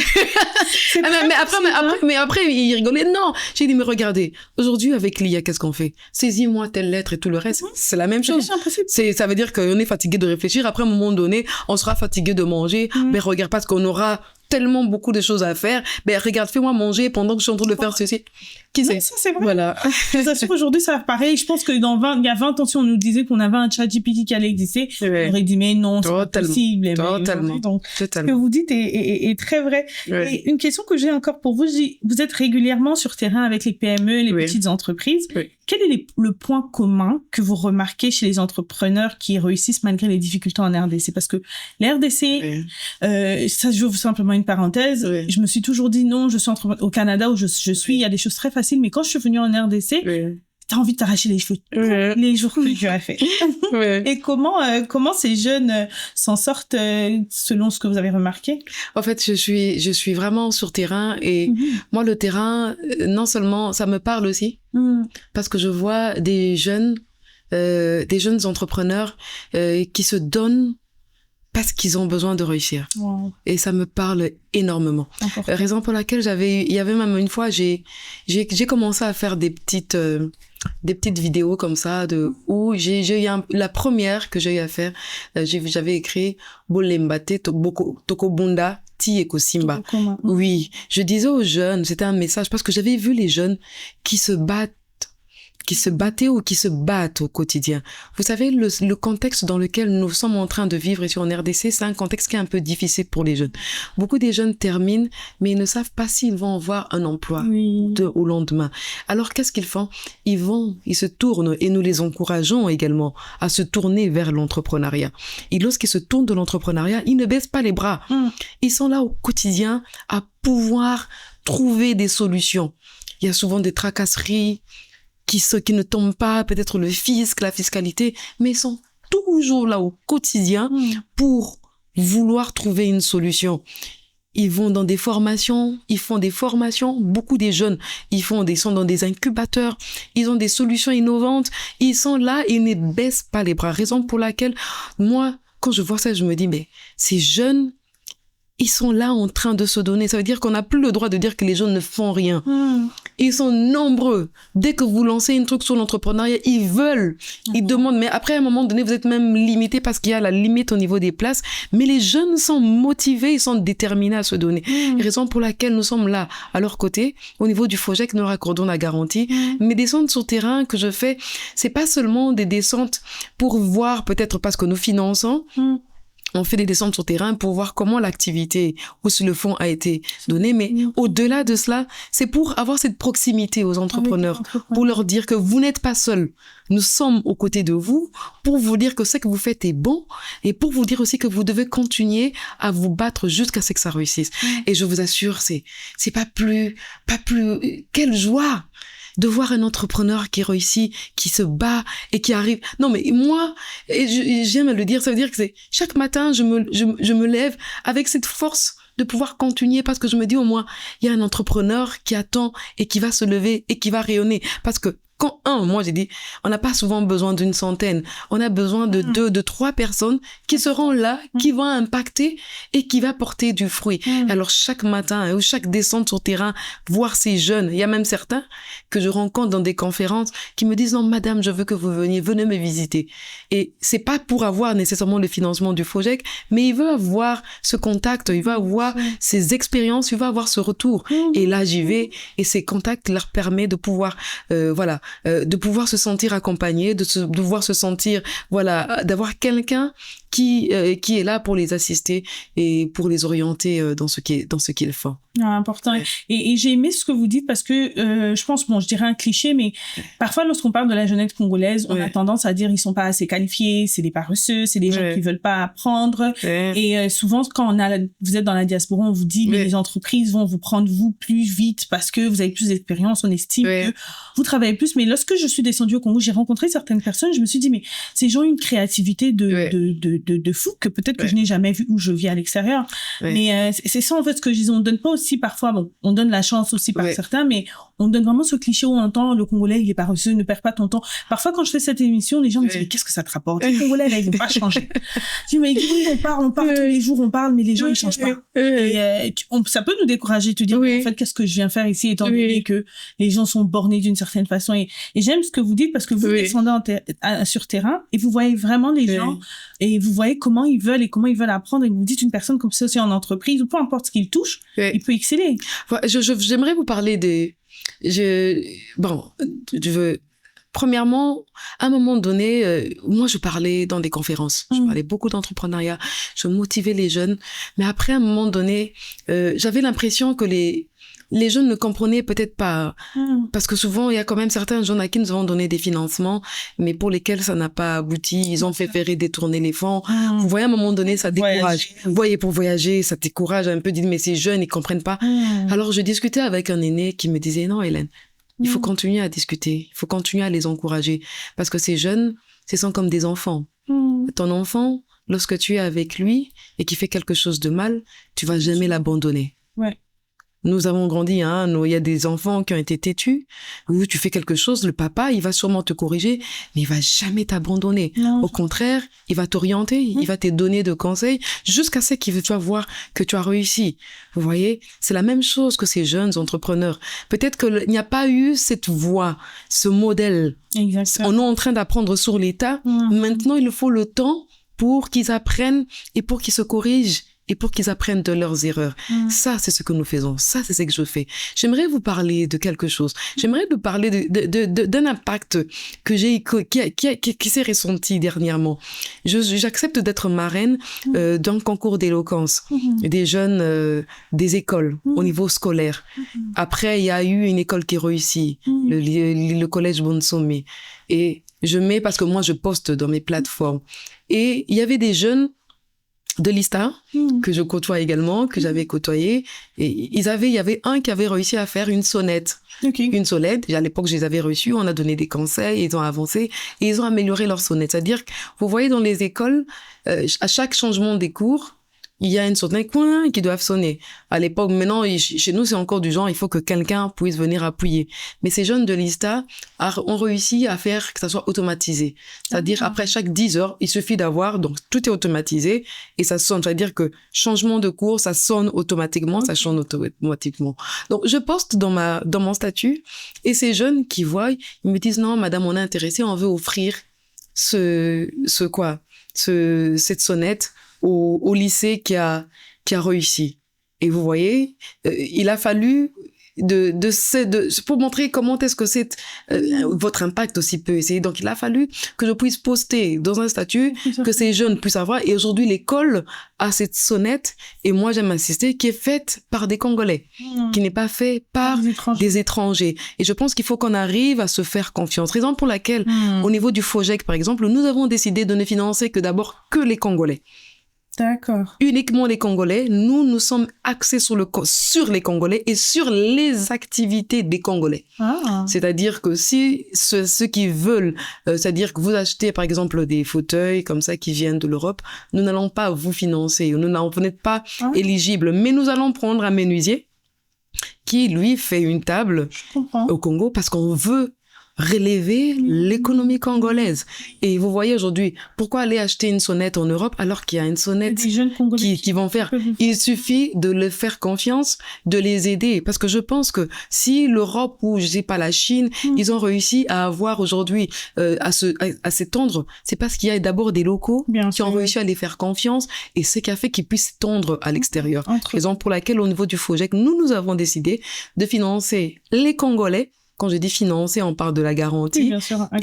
mais après il rigolait, non, j'ai dit mais regardez, aujourd'hui avec l'IA qu'est-ce qu'on fait? Saisis-moi telle lettre et tout le reste, c'est la même chose. Ça veut dire qu'on est fatigué de réfléchir, après à un moment donné, on sera fatigué de manger, mais regarde parce qu'on aura tellement beaucoup de choses à faire, ben regarde, fais-moi manger pendant que je suis en train de faire ceci. Qui sait? Ça c'est vrai. Voilà. Je vous assure, aujourd'hui ça va pareil. Je pense que il y a 20 ans, si on nous disait qu'on avait un ChatGPT qui allait exister, on aurait dit mais non, c'est pas possible. Totalement. Donc, ce que vous dites est très vrai. Et une question que j'ai encore pour vous, vous êtes régulièrement sur terrain avec les PME, les petites entreprises. Quel est le point commun que vous remarquez chez les entrepreneurs qui réussissent malgré les difficultés en RDC? Parce que les RDC, ça je veux simplement une parenthèse, je me suis toujours dit non, je suis au Canada où je suis, il y a des choses très faciles, mais quand je suis venue en RDC, t'as envie de t'arracher les cheveux les jours que j'aurais fait. Et comment ces jeunes s'en sortent selon ce que vous avez remarqué? En fait, je suis vraiment sur terrain et moi le terrain, non seulement ça me parle aussi parce que je vois des jeunes entrepreneurs qui se donnent parce qu'ils ont besoin de réussir. Wow. Et ça me parle énormément. Raison pour laquelle il y avait même une fois, j'ai commencé à faire des petites vidéos comme ça où j'ai eu la première que j'ai eu à faire, j'avais écrit Bolembate Tokobunda Ti Ekosimba. Oui, je disais aux jeunes, c'était un message parce que j'avais vu les jeunes qui se battaient ou qui se battent au quotidien. Vous savez, le contexte dans lequel nous sommes en train de vivre ici en RDC, c'est un contexte qui est un peu difficile pour les jeunes. Beaucoup des jeunes terminent, mais ils ne savent pas s'ils vont avoir un emploi au lendemain. Alors, qu'est-ce qu'ils font? Ils se tournent, et nous les encourageons également à se tourner vers l'entrepreneuriat. Et lorsqu'ils se tournent de l'entrepreneuriat, ils ne baissent pas les bras. Ils sont là au quotidien à pouvoir trouver des solutions. Il y a souvent des tracasseries, qui ne tombent pas, peut-être le fisc, la fiscalité, mais ils sont toujours là au quotidien pour vouloir trouver une solution. Ils vont dans des formations, ils font des formations, beaucoup des jeunes, sont dans des incubateurs, ils ont des solutions innovantes, ils sont là et ils ne baissent pas les bras. Raison pour laquelle, moi, quand je vois ça, je me dis, mais ces jeunes, ils sont là en train de se donner. Ça veut dire qu'on n'a plus le droit de dire que les jeunes ne font rien. Ils sont nombreux. Dès que vous lancez une truc sur l'entrepreneuriat, ils veulent, ils demandent. Mais après, à un moment donné, vous êtes même limité parce qu'il y a la limite au niveau des places. Mais les jeunes sont motivés, ils sont déterminés à se donner. Raison pour laquelle nous sommes là, à leur côté. Au niveau du FOJEC, nous raccordons la garantie. Mes descentes sur terrain que je fais, c'est pas seulement des descentes pour voir, peut-être parce que nous finançons, on fait des descentes sur terrain pour voir comment l'activité ou si le fonds a été donné. Mais au-delà de cela, c'est pour avoir cette proximité aux entrepreneurs, pour leur dire que vous n'êtes pas seuls. Nous sommes aux côtés de vous pour vous dire que ce que vous faites est bon et pour vous dire aussi que vous devez continuer à vous battre jusqu'à ce que ça réussisse. Et je vous assure, c'est pas plus, quelle joie de voir un entrepreneur qui réussit, qui se bat et qui arrive. Non, mais moi, et j'aime le dire, ça veut dire que c'est chaque matin, je me lève avec cette force de pouvoir continuer parce que je me dis au moins, il y a un entrepreneur qui attend et qui va se lever et qui va rayonner. Parce que moi j'ai dit, on n'a pas souvent besoin d'une centaine, on a besoin de 2, de 3 personnes qui seront là, qui vont impacter et qui va porter du fruit. Alors chaque matin ou chaque descente sur terrain, voir ces jeunes, il y a même certains que je rencontre dans des conférences qui me disent non madame, je veux que vous veniez, venez me visiter. Et c'est pas pour avoir nécessairement le financement du FOJEC, mais il veut avoir ce contact, il va avoir ces expériences, il va avoir ce retour. Et là j'y vais et ces contacts leur permettent de pouvoir de pouvoir se sentir accompagné, de pouvoir se sentir, d'avoir quelqu'un qui est là pour les assister et pour les orienter dans ce qu'ils font. Important. Et j'ai aimé ce que vous dites parce que je pense, je dirais un cliché, mais parfois lorsqu'on parle de la jeunesse congolaise, on a tendance à dire ils sont pas assez qualifiés, c'est des paresseux, c'est des gens qui veulent pas apprendre. Et souvent quand vous êtes dans la diaspora, on vous dit mais les entreprises vont vous prendre vous plus vite parce que vous avez plus d'expérience, on estime que vous travaillez plus. Mais lorsque je suis descendue au Congo, j'ai rencontré certaines personnes, je me suis dit mais ces gens ont une créativité de fou que peut-être que je n'ai jamais vu où je vis à l'extérieur. Mais c'est ça en fait ce que je dis, on donne pas aussi parfois, on donne la chance aussi par certains, mais on donne vraiment ce cliché où on entend le Congolais, il est paresseux, ne perd pas ton temps. Parfois, quand je fais cette émission, les gens me disent, mais qu'est-ce que ça te rapporte? Les Congolais, là, ils vont pas changer. Je dis, mais oui, on parle tous les jours, on parle, mais les gens, ils changent pas. Et ça peut nous décourager, te dire, en fait, qu'est-ce que je viens faire ici, étant donné que les gens sont bornés d'une certaine façon. Et j'aime ce que vous dites parce que vous descendez sur terrain et vous voyez vraiment les gens et vous voyez comment ils veulent et comment ils veulent apprendre. Et vous dites une personne comme ça aussi en entreprise ou peu importe ce qu'il touche, il peut exceller. J'aimerais vous parler premièrement, à un moment donné, moi, je parlais dans des conférences. Je parlais beaucoup d'entrepreneuriat. Je motivais les jeunes. Mais après, à un moment donné, j'avais l'impression que les jeunes ne comprenaient peut-être pas. Parce que souvent, il y a quand même certains jeunes à qui nous avons donné des financements, mais pour lesquels ça n'a pas abouti. Ils ont préféré détourner les fonds. Vous voyez, à un moment donné, ça décourage. Vous voyez, pour voyager, ça décourage un peu. Dites, mais ces jeunes, ils comprennent pas. Alors, je discutais avec un aîné qui me disait, non, Hélène, il faut continuer à discuter. Il faut continuer à les encourager. Parce que ces jeunes, ce sont comme des enfants. Ton enfant, lorsque tu es avec lui et qu'il fait quelque chose de mal, tu vas jamais l'abandonner. Nous avons grandi, il y a des enfants qui ont été têtus, où tu fais quelque chose, le papa, il va sûrement te corriger, mais il va jamais t'abandonner. Au contraire, il va t'orienter, il va te donner de conseils, jusqu'à ce qu'il va voir que tu as réussi. Vous voyez? C'est la même chose que ces jeunes entrepreneurs. Peut-être qu'il n'y a pas eu cette voie, ce modèle. Exactement. On est en train d'apprendre sur l'État. Maintenant, il faut le temps pour qu'ils apprennent et pour qu'ils se corrigent. Et pour qu'ils apprennent de leurs erreurs. Ça, c'est ce que nous faisons. Ça, c'est ce que je fais. J'aimerais vous parler de quelque chose. J'aimerais vous parler d'un impact qui s'est ressenti dernièrement. J'accepte d'être marraine d'un concours d'éloquence des jeunes des écoles au niveau scolaire. Après, il y a eu une école qui réussit, le collège Bonsomé. Et je mets, parce que moi, je poste dans mes plateformes. Et il y avait des jeunes de l'ISTA, que je côtoie également, que j'avais côtoyé. Et il y avait un qui avait réussi à faire une sonnette. Une sonnette. À l'époque, je les avais reçus, on a donné des conseils, ils ont avancé et ils ont amélioré leur sonnette. C'est-à-dire que vous voyez dans les écoles, à chaque changement des cours, il y a une sonnette qui doivent sonner. À l'époque, maintenant, chez nous, c'est encore du genre, il faut que quelqu'un puisse venir appuyer. Mais ces jeunes de l'ISTA ont réussi à faire que ça soit automatisé. C'est-à-dire, après chaque 10 heures, il suffit d'avoir, donc tout est automatisé et ça sonne. C'est-à-dire que changement de cours, ça sonne automatiquement, ça change automatiquement. Donc, je poste dans mon statut et ces jeunes qui voient, ils me disent, non, madame, on est intéressé, on veut offrir cette sonnette au lycée qui a réussi. Et vous voyez, il a fallu pour montrer comment est-ce que c'est votre impact aussi peut essayer. Donc, il a fallu que je puisse poster dans un statut que ces jeunes puissent avoir. Et aujourd'hui, l'école a cette sonnette, et moi, j'aime insister, qui est faite par des Congolais, qui n'est pas faite par des étrangers. Et je pense qu'il faut qu'on arrive à se faire confiance. Raison pour laquelle, au niveau du FOGEC, par exemple, nous avons décidé de ne financer que d'abord que les Congolais. D'accord. Uniquement les Congolais. Nous sommes axés sur les Congolais et sur les activités des Congolais. C'est-à-dire que si ceux qui veulent, c'est-à-dire que vous achetez par exemple des fauteuils comme ça qui viennent de l'Europe, nous n'allons pas vous financer. Vous n'êtes pas éligible. Mais nous allons prendre un menuisier qui, lui, fait une table au Congo parce qu'on veut relever l'économie congolaise. Et vous voyez aujourd'hui, pourquoi aller acheter une sonnette en Europe alors qu'il y a une sonnette qui vont faire. Il suffit de leur faire confiance, de les aider. Parce que je pense que si l'Europe ou, je sais pas, la Chine, ils ont réussi à avoir aujourd'hui, à s'étendre, c'est parce qu'il y a d'abord des locaux qui ont réussi à les faire confiance et c'est qui a fait qu'ils puissent s'étendre à l'extérieur. Raison pour laquelle, au niveau du FOGEC, nous avons décidé de financer les Congolais. Quand je dis financer, on parle de la garantie,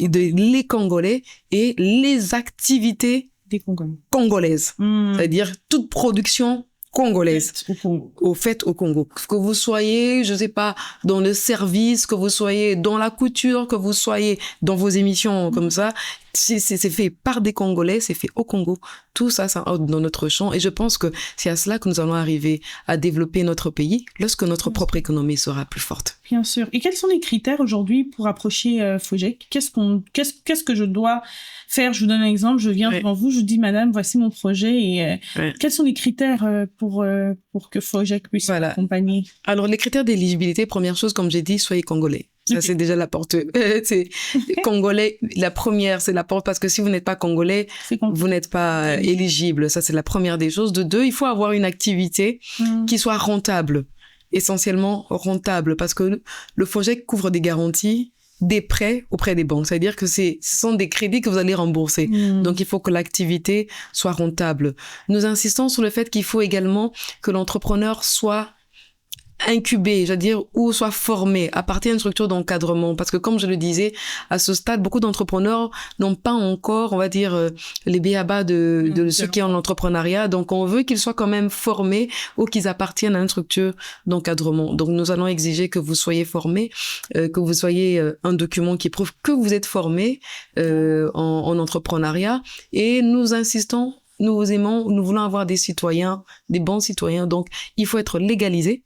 et de les Congolais et les activités des congolaises. C'est-à-dire toute production congolaise au Congo. Que vous soyez, je sais pas, dans le service, que vous soyez dans la couture, que vous soyez dans vos émissions comme ça, c'est fait par des Congolais, c'est fait au Congo. Tout ça, ça entre dans notre champ. Et je pense que c'est à cela que nous allons arriver à développer notre pays lorsque notre propre économie sera plus forte. Bien sûr. Et quels sont les critères aujourd'hui pour approcher FOGEC? Qu'est-ce que je dois faire? Je vous donne un exemple. Je viens devant vous, je vous dis, madame, voici mon projet. Et quels sont les critères pour que FOGEC puisse accompagner? Alors, les critères d'éligibilité, première chose, comme j'ai dit, soyez Congolais. Ça, c'est déjà la porte. C'est Congolais. La première, c'est la porte parce que si vous n'êtes pas Congolais, vous n'êtes pas éligible. Ça, c'est la première des choses. De deux, il faut avoir une activité qui soit rentable. Essentiellement rentable parce que le FOGEC couvre des garanties, des prêts auprès des banques. C'est-à-dire que ce sont des crédits que vous allez rembourser. Donc, il faut que l'activité soit rentable. Nous insistons sur le fait qu'il faut également que l'entrepreneur soit incubé, c'est-à-dire ou soit formé à partir d'une structure d'encadrement, parce que comme je le disais, à ce stade, beaucoup d'entrepreneurs n'ont pas encore, on va dire, les b.a.-ba de ceux qui ont l'entrepreneuriat, donc on veut qu'ils soient quand même formés ou qu'ils appartiennent à une structure d'encadrement. Donc nous allons exiger que vous soyez formés, que vous soyez un document qui prouve que vous êtes formé en entrepreneuriat, et nous insistons, nous voulons avoir des citoyens, des bons citoyens, donc il faut être légalisé,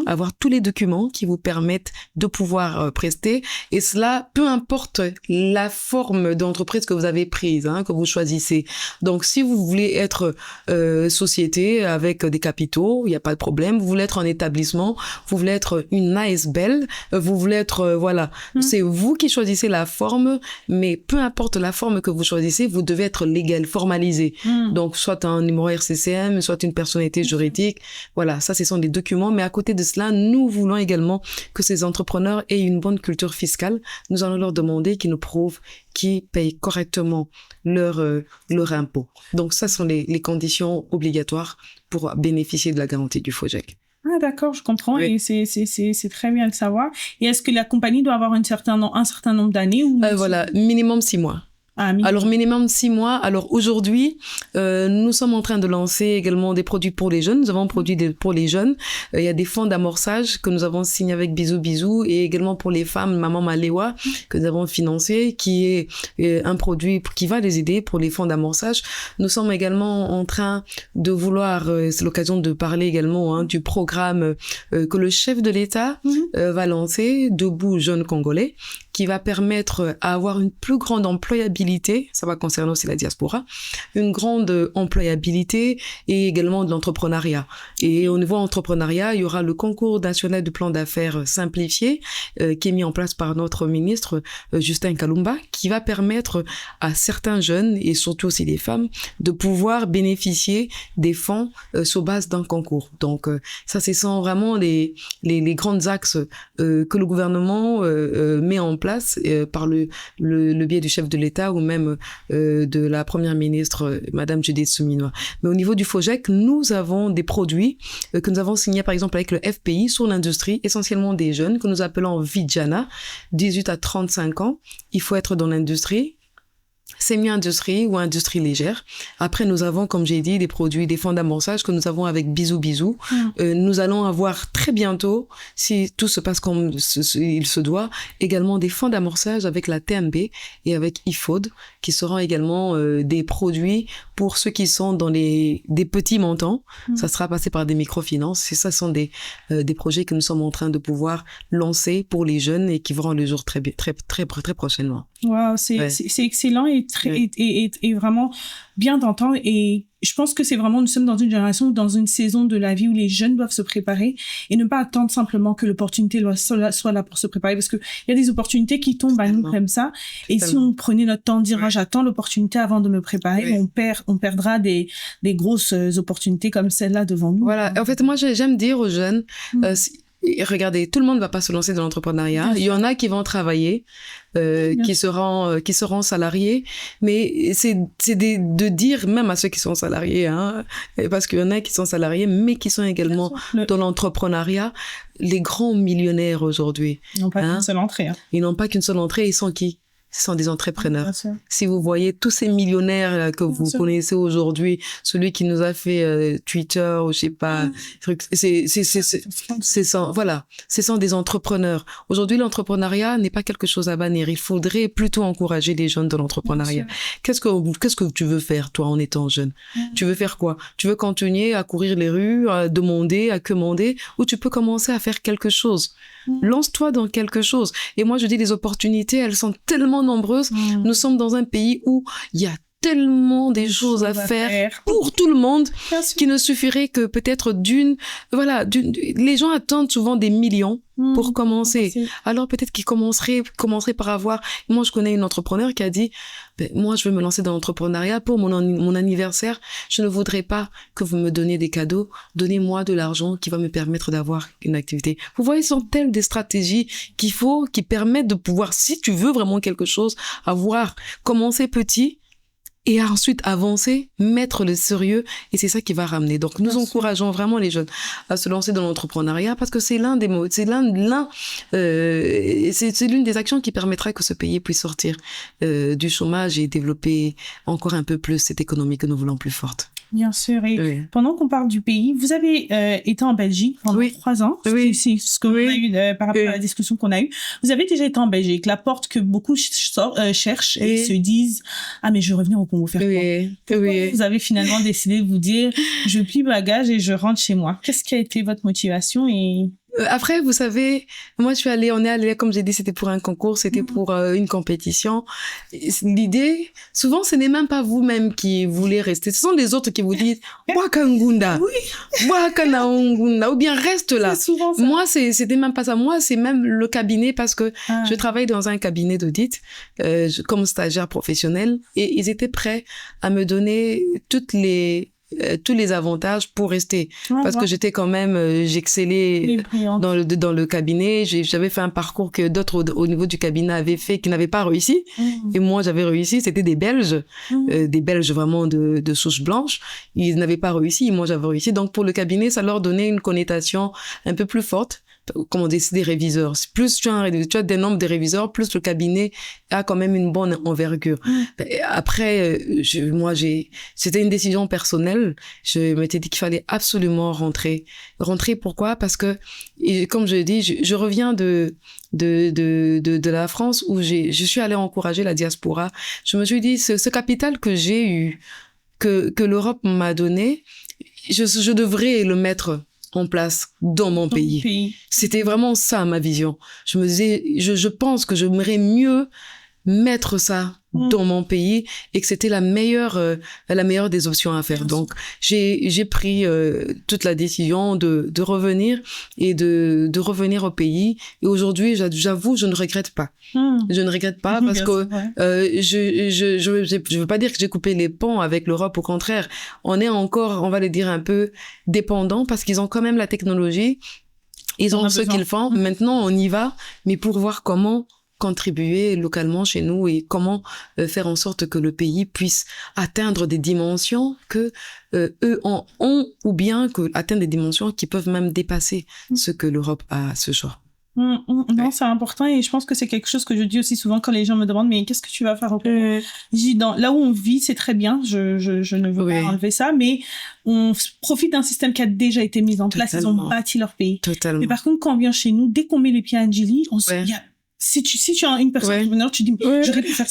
avoir tous les documents qui vous permettent de pouvoir prester, et cela peu importe la forme d'entreprise que vous avez prise, que vous choisissez. Donc si vous voulez être société avec des capitaux, il n'y a pas de problème. Vous voulez être un établissement, vous voulez être une ASBL, vous voulez être c'est vous qui choisissez la forme, mais peu importe la forme que vous choisissez, vous devez être légal, formalisé. Donc soit un numéro RCCM, soit une personnalité juridique. Voilà, ça ce sont des documents, mais à côté de cela, nous voulons également que ces entrepreneurs aient une bonne culture fiscale. Nous allons leur demander qu'ils nous prouvent qu'ils payent correctement leur impôt. Donc ça sont les conditions obligatoires pour bénéficier de la garantie du FOGEC. Ah d'accord, je comprends, et c'est très bien de savoir. Et est-ce que la compagnie doit avoir un certain nombre d'années ou voilà, minimum 6 mois. Alors, minimum 6 mois. Alors, aujourd'hui, nous sommes en train de lancer également des produits pour les jeunes. Nous avons produit pour les jeunes. Il y a des fonds d'amorçage que nous avons signés avec Bisous Bisous, et également pour les femmes, Maman Malewa, que nous avons financé, qui est un produit qui va les aider pour les fonds d'amorçage. Nous sommes également en train de vouloir, c'est l'occasion de parler également du programme que le chef de l'État va lancer, Debout Jeunes Congolais, qui va permettre à avoir une plus grande employabilité mobilité, ça va concerner aussi la diaspora, une grande employabilité et également de l'entrepreneuriat. Et au niveau entrepreneuriat, il y aura le concours national du plan d'affaires simplifié qui est mis en place par notre ministre Justin Kalumba, qui va permettre à certains jeunes et surtout aussi les femmes de pouvoir bénéficier des fonds sur base d'un concours. Donc ça, ce sont vraiment les grands axes que le gouvernement met en place par le biais du chef de l'État ou même de la première ministre, Madame Judith Suminwa. Mais au niveau du FOGEC, nous avons des produits que nous avons signés par exemple avec le FPI sur l'industrie, essentiellement des jeunes que nous appelons Vijana, 18 à 35 ans. Il faut être dans l'industrie, semi-industrie ou industrie légère. Après, nous avons, comme j'ai dit, des produits, des fonds d'amorçage que nous avons avec Bisou Bisou. Nous allons avoir très bientôt, si tout se passe comme il se doit, également des fonds d'amorçage avec la TMB et avec IFOD, qui seront également des produits pour ceux qui sont dans des petits montants. Ça sera passé par des microfinances. Et ça sont des projets que nous sommes en train de pouvoir lancer pour les jeunes et qui verront le jour très prochainement. Wow, c'est excellent et vraiment bien d'entendre. Et je pense que c'est vraiment, nous sommes dans une génération, dans une saison de la vie où les jeunes doivent se préparer et ne pas attendre simplement que l'opportunité soit là pour se préparer, parce que il y a des opportunités qui tombent à nous comme ça. Et si on prenait notre temps de dire, j'attends l'opportunité avant de me préparer, on perdra des grosses opportunités comme celle-là devant nous. Voilà. En fait, moi, j'aime dire aux jeunes, regardez, tout le monde ne va pas se lancer dans l'entrepreneuriat. Il y en a qui vont travailler, qui seront salariés, mais c'est de dire même à ceux qui sont salariés, hein, parce qu'il y en a qui sont salariés, mais qui sont également dans l'entrepreneuriat. Les grands millionnaires aujourd'hui, ils n'ont pas qu'une seule entrée. Ils n'ont pas qu'une seule entrée, ils sont qui? Ce sont des entrepreneurs. Si vous voyez tous ces millionnaires que vous connaissez aujourd'hui, celui qui nous a fait Twitter ou je sais pas, voilà, ce sont des entrepreneurs. Aujourd'hui, l'entrepreneuriat n'est pas quelque chose à bannir. Il faudrait plutôt encourager les jeunes dans l'entrepreneuriat. Qu'est-ce que tu veux faire, toi, en étant jeune? Tu veux faire quoi? Tu veux continuer à courir les rues, à demander, à commander, ou tu peux commencer à faire quelque chose? Lance-toi dans quelque chose. Et moi, je dis, les opportunités, elles sont tellement nombreuses. Nous sommes dans un pays où il y a tellement des choses à faire pour tout le monde qui ne suffirait que peut-être les gens attendent souvent des millions pour commencer. Alors peut-être qu'ils commenceraient par avoir... Moi, je connais une entrepreneur qui a dit, moi, je veux me lancer dans l'entrepreneuriat pour mon anniversaire. Je ne voudrais pas que vous me donniez des cadeaux. Donnez-moi de l'argent qui va me permettre d'avoir une activité. Vous voyez, ce sont telles des stratégies qui permettent de pouvoir, si tu veux vraiment quelque chose, commencer petit, et ensuite avancer, mettre le sérieux, et c'est ça qui va ramener. Donc nous encourageons vraiment les jeunes à se lancer dans l'entrepreneuriat parce que c'est l'une des actions qui permettra que ce pays puisse sortir du chômage et développer encore un peu plus cette économie que nous voulons plus forte. Bien sûr. Et pendant qu'on parle du pays, vous avez été en Belgique pendant 3 ans. C'est ce qu'on a eu par rapport à la discussion qu'on a eue. Vous avez déjà été en Belgique, la porte que beaucoup cherchent et se disent « Ah, mais je vais revenir au Congo faire quoi ?» Vous avez finalement décidé de vous dire « Je plie bagage et je rentre chez moi ». Qu'est-ce qui a été votre motivation et... Après, vous savez, moi, on est allé, comme j'ai dit, c'était pour un concours, c'était pour une compétition. L'idée, souvent, ce n'est même pas vous-même qui voulez rester. Ce sont les autres qui vous disent, Wakangunda, Wakanaongunda, ou bien reste là. Moi, c'était même pas ça. Moi, c'est même le cabinet parce que je travaille dans un cabinet d'audit, comme stagiaire professionnel, et ils étaient prêts à me donner tous les avantages pour rester parce que j'étais quand même j'excellais dans le cabinet, j'avais fait un parcours que d'autres au niveau du cabinet avaient fait qui n'avaient pas réussi et moi j'avais réussi. C'était des Belges vraiment de souche blanche, ils n'avaient pas réussi et moi j'avais réussi, donc pour le cabinet ça leur donnait une connotation un peu plus forte. Comme on dit, des réviseurs. Plus tu as des nombres de réviseurs, plus le cabinet a quand même une bonne envergure. Après, c'était une décision personnelle. Je m'étais dit qu'il fallait absolument rentrer. Rentrer, pourquoi? Parce que, comme je dis, je reviens de la France où je suis allée encourager la diaspora. Je me suis dit, ce capital que j'ai eu, que l'Europe m'a donné, je devrais le mettre en place dans mon pays. C'était vraiment ça ma vision. Je me disais, je pense que j'aimerais mieux mettre ça dans mon pays et que c'était la meilleure des options à faire. Donc, j'ai pris toute la décision de revenir et de revenir au pays. Et aujourd'hui, j'avoue, je ne regrette pas. Je ne regrette pas parce que je veux pas dire que j'ai coupé les ponts avec l'Europe. Au contraire, on est encore, on va le dire, un peu dépendant parce qu'ils ont quand même la technologie. Ils ont ce qu'ils font. Maintenant, on y va, mais pour voir comment contribuer localement chez nous et comment faire en sorte que le pays puisse atteindre des dimensions que eux ont ou bien atteindre des dimensions qui peuvent même dépasser ce que l'Europe a à ce jour. Non, c'est important et je pense que c'est quelque chose que je dis aussi souvent quand les gens me demandent mais qu'est-ce que tu vas faire au Congo? Je dis là où on vit, c'est très bien, je ne veux pas enlever ça, mais on profite d'un système qui a déjà été mis en place, ils ont bâti leur pays. Totalement. Mais par contre, quand on vient chez nous, dès qu'on met les pieds à Ndjili, si tu as une personne entrepreneur, tu dis j'aurais pu faire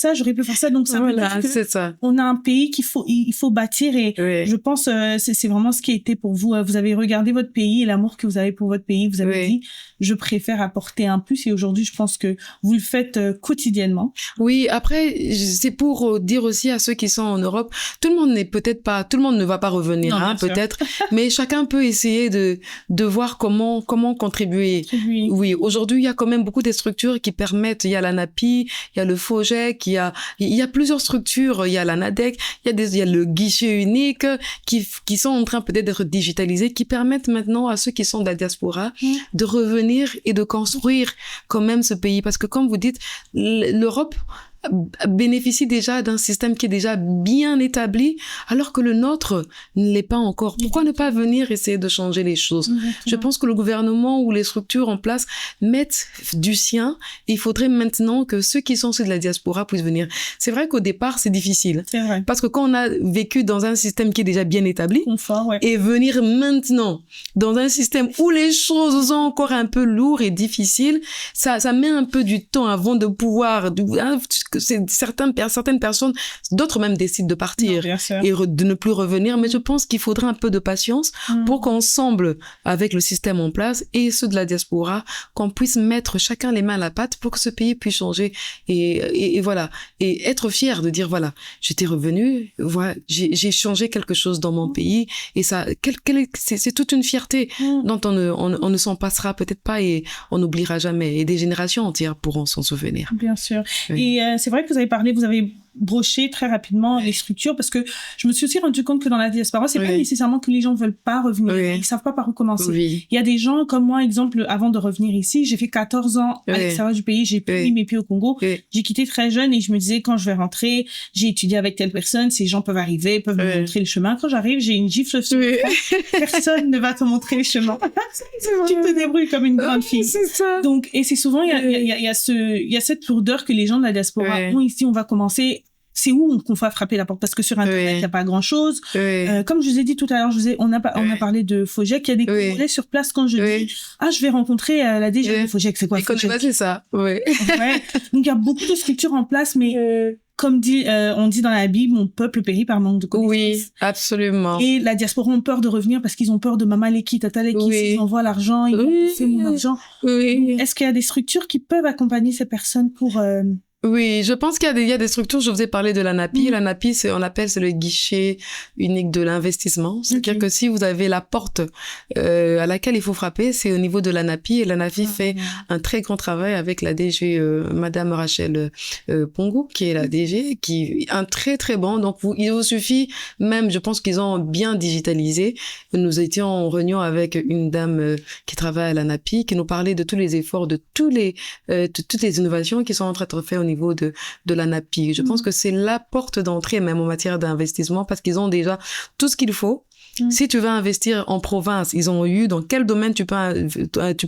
ça, donc ça veut dire que c'est ça. On a un pays il faut bâtir et je pense c'est vraiment ce qui a été pour vous. Vous avez regardé votre pays et l'amour que vous avez pour votre pays, vous avez dit je préfère apporter un plus et aujourd'hui je pense que vous le faites quotidiennement. Oui, après c'est pour dire aussi à ceux qui sont en Europe, tout le monde ne va pas revenir peut-être, mais chacun peut essayer de voir comment contribuer. Oui, aujourd'hui il y a quand même beaucoup de structures qui permettent, il y a la NAPI, il y a le FOGEC, il y a plusieurs structures, il y a la NADEC, il y a le guichet unique qui sont en train peut-être d'être digitalisés, qui permettent maintenant à ceux qui sont de la diaspora de revenir et de construire quand même ce pays. Parce que comme vous dites, l'Europe bénéficie déjà d'un système qui est déjà bien établi, alors que le nôtre ne l'est pas encore. Pourquoi ne pas venir essayer de changer les choses? Exactement. Je pense que le gouvernement ou les structures en place mettent du sien et il faudrait maintenant que ceux qui sont sur de la diaspora puissent venir. C'est vrai qu'au départ, c'est difficile. C'est vrai. Parce que quand on a vécu dans un système qui est déjà bien établi, et venir maintenant dans un système où les choses sont encore un peu lourdes et difficiles, ça met un peu du temps avant de pouvoir... que certaines personnes, d'autres même décident de partir et de ne plus revenir. Mais je pense qu'il faudrait un peu de patience pour qu'ensemble, avec le système en place et ceux de la diaspora, qu'on puisse mettre chacun les mains à la pâte pour que ce pays puisse changer et voilà. Et être fier de dire, voilà, j'étais revenu, voilà, j'ai changé quelque chose dans mon pays et ça, c'est toute une fierté dont on ne s'en passera peut-être pas et on n'oubliera jamais. Et des générations entières pourront s'en souvenir. Bien sûr. Oui. Et c'est vrai que vous avez broché très rapidement les structures parce que je me suis aussi rendu compte que dans la diaspora, c'est pas nécessairement que les gens veulent pas revenir. Ils savent pas par où commencer. Il y a des gens comme moi, exemple, avant de revenir ici, j'ai fait 14 ans à l'extérieur du pays, j'ai mis mes pieds au Congo. J'ai quitté très jeune et je me disais, quand je vais rentrer, j'ai étudié avec telle personne, ces gens peuvent arriver, peuvent me montrer le chemin. Quand j'arrive, j'ai une gifle sur le front. Personne ne va te montrer le chemin. Tu te débrouilles comme une grande fille. C'est ça. Donc, et c'est souvent, il y a cette lourdeur que les gens de la diaspora ont ici. On va commencer. C'est où qu'on va frapper la porte parce que sur Internet il n'y a pas grand chose. Comme je vous ai dit tout à l'heure, on a parlé de FOGEC, il y a des Congolais sur place quand je dis je vais rencontrer la DG de FOGEC, c'est quoi FOGEC? C'est ça. Donc il y a beaucoup de structures en place, mais comme on dit dans la Bible, mon peuple périt par manque de connaissances. Oui, absolument. Et la diaspora ont peur de revenir parce qu'ils ont peur de Mama Leki, Tata Leki, s'ils envoient l'argent, ils vont bouffer mon argent. Est-ce qu'il y a des structures qui peuvent accompagner ces personnes pour Oui, je pense qu'il y a des structures. Je vous ai parlé de la NAPI. La NAPI, c'est le guichet unique de l'investissement. C'est-à-dire que si vous avez la porte à laquelle il faut frapper, c'est au niveau de la NAPI. Et la NAPI fait un très grand travail avec la DG, Madame Rachel Pongou, qui est la DG, qui est un très très bon. Donc il vous suffit même, je pense qu'ils ont bien digitalisé. Nous étions en réunion avec une dame qui travaille à la NAPI, qui nous parlait de tous les efforts, de toutes les innovations qui sont en train de faire au niveau de la NAPI. Je pense que c'est la porte d'entrée même en matière d'investissement parce qu'ils ont déjà tout ce qu'il faut. Si tu veux investir en province, ils ont eu dans quel domaine tu peux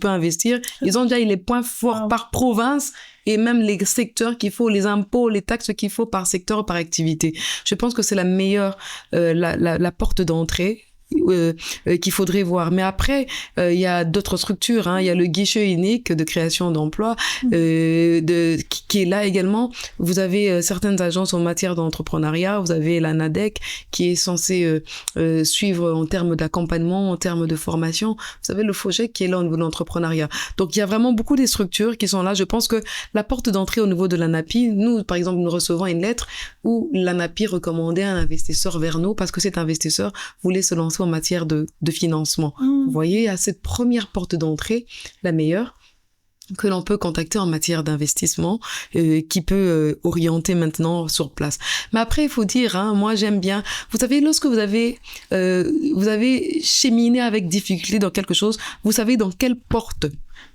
investir. Ils ont déjà eu les points forts par province et même les secteurs qu'il faut, les impôts, les taxes qu'il faut par secteur, par activité. Je pense que c'est la meilleure, la porte d'entrée qu'il faudrait voir. Mais après, il y a d'autres structures. Il y a le guichet unique de création d'emplois qui est là également. Vous avez certaines agences en matière d'entrepreneuriat. Vous avez la NADEC qui est censée suivre en termes d'accompagnement, en termes de formation. Vous avez le FOGEC qui est là au niveau de l'entrepreneuriat. Donc, il y a vraiment beaucoup des structures qui sont là. Je pense que la porte d'entrée au niveau de l'ANAPI, nous, par exemple, nous recevons une lettre où l'ANAPI recommandait un investisseur vers nous parce que cet investisseur voulait se lancer en matière de financement. Vous voyez, à cette première porte d'entrée, la meilleure, que l'on peut contacter en matière d'investissement, qui peut orienter maintenant sur place. Mais après, il faut dire, moi j'aime bien. Vous savez, lorsque vous avez cheminé avec difficulté dans quelque chose, vous savez dans quelle porte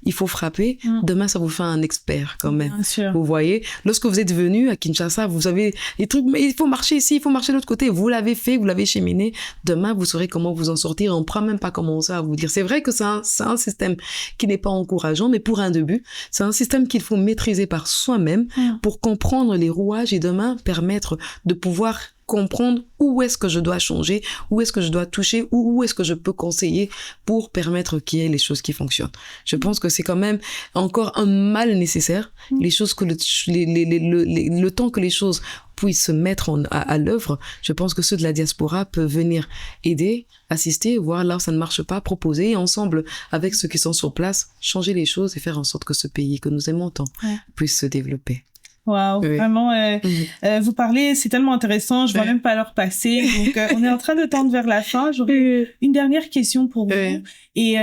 il faut frapper. Demain, ça vous fait un expert quand même. Bien sûr. Vous voyez, lorsque vous êtes venu à Kinshasa, vous avez des trucs, mais il faut marcher ici, il faut marcher de l'autre côté. Vous l'avez fait, vous l'avez cheminé. Demain, vous saurez comment vous en sortir. On ne pourra même pas commencer à vous dire. C'est vrai que c'est un système qui n'est pas encourageant, mais pour un début, c'est un système qu'il faut maîtriser par soi-même pour comprendre les rouages et demain permettre de pouvoir comprendre où est-ce que je dois changer, où est-ce que je dois toucher, où est-ce que je peux conseiller pour permettre qu'il y ait les choses qui fonctionnent. Je pense que c'est quand même encore un mal nécessaire. Les choses que le temps que les choses puissent se mettre à l'œuvre, je pense que ceux de la diaspora peuvent venir aider, assister, voir là où ça ne marche pas, proposer et ensemble, avec ceux qui sont sur place, changer les choses et faire en sorte que ce pays que nous aimons tant puisse se développer. Wow, vraiment, vous parlez, c'est tellement intéressant, je vois même pas l'heure passer. Donc, on est en train de tendre vers la fin. J'aurais une dernière question pour vous. Et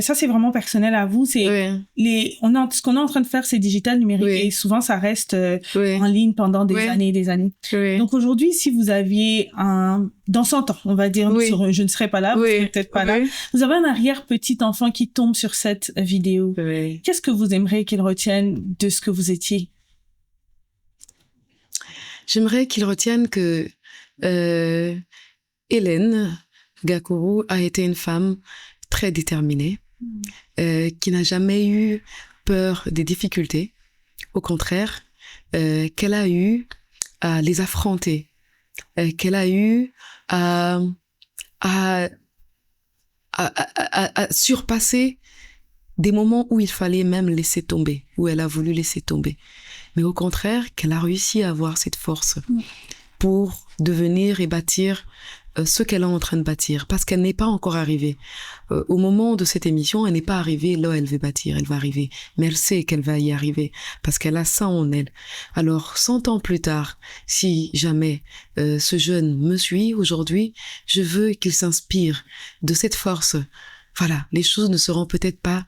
ça, c'est vraiment personnel à vous. C'est ce qu'on est en train de faire, c'est digital, numérique. Et souvent, ça reste en ligne pendant des années et des années. Donc, aujourd'hui, si vous aviez dans 100 ans, on va dire, je ne serai pas là, vous serez peut-être pas là. Vous avez un arrière-petit enfant qui tombe sur cette vidéo. Qu'est-ce que vous aimeriez qu'il retienne de ce que vous étiez? J'aimerais qu'ils retiennent que Hélène Gakuru a été une femme très déterminée, qui n'a jamais eu peur des difficultés. Au contraire, qu'elle a eu à les affronter, qu'elle a eu à surpasser des moments où il fallait même laisser tomber, où elle a voulu laisser tomber. Mais au contraire, qu'elle a réussi à avoir cette force pour devenir et bâtir ce qu'elle est en train de bâtir, parce qu'elle n'est pas encore arrivée. Au moment de cette émission, elle n'est pas arrivée là où elle veut bâtir, elle va arriver. Mais elle sait qu'elle va y arriver, parce qu'elle a ça en elle. Alors, 100 ans plus tard, si jamais ce jeune me suit aujourd'hui, je veux qu'il s'inspire de cette force. Voilà, les choses ne seront peut-être pas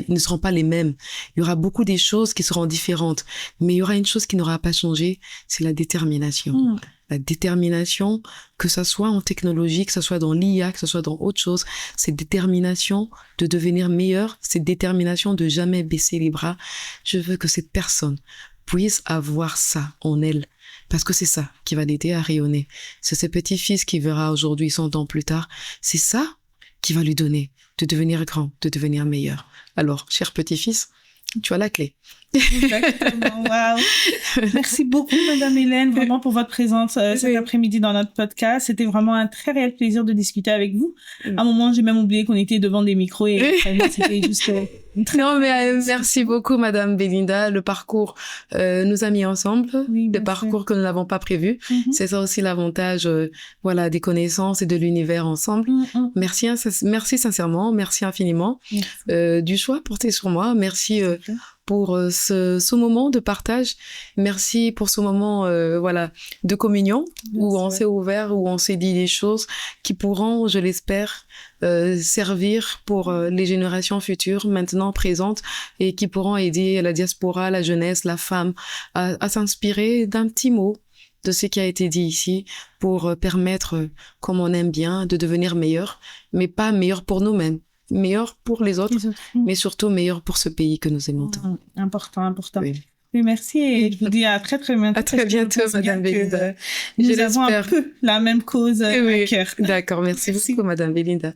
ne seront pas les mêmes. Il y aura beaucoup des choses qui seront différentes, mais il y aura une chose qui n'aura pas changé, c'est la détermination. La détermination, que ça soit en technologie, que ça soit dans l'IA, que ça soit dans autre chose, cette détermination de devenir meilleur, cette détermination de jamais baisser les bras. Je veux que cette personne puisse avoir ça en elle, parce que c'est ça qui va l'aider à rayonner. C'est ce petit-fils qui verra aujourd'hui 100 ans plus tard. C'est ça qui va lui donner de devenir grand, de devenir meilleur. Alors, cher petit-fils, tu as la clé. Exactement, wow. Merci beaucoup, Madame Hélène, vraiment pour votre présence cet après-midi dans notre podcast. C'était vraiment un très réel plaisir de discuter avec vous. À un moment, j'ai même oublié qu'on était devant des micros et c'était juste Non, mais merci beaucoup, Madame Belinda. Le parcours nous a mis ensemble, le parcours que nous n'avons pas prévu. C'est ça aussi l'avantage, voilà, des connaissances et de l'univers ensemble. Merci sincèrement, merci infiniment du choix porté sur moi. Merci pour ce moment de partage. Merci pour ce moment voilà, de communion où on s'est ouvert, où on s'est dit des choses qui pourront, je l'espère, servir pour les générations futures, maintenant présentes, et qui pourront aider la diaspora, la jeunesse, la femme à s'inspirer d'un petit mot de ce qui a été dit ici pour permettre, comme on aime bien, de devenir meilleur, mais pas meilleur pour nous-mêmes, meilleur pour les autres, mais surtout meilleur pour ce pays que nous aimons tant. Important. Oui, merci et je vous dis à très bientôt. À très bientôt, Madame Belinda. Nous avons un peu la même cause à cœur. D'accord, merci beaucoup, Madame Belinda.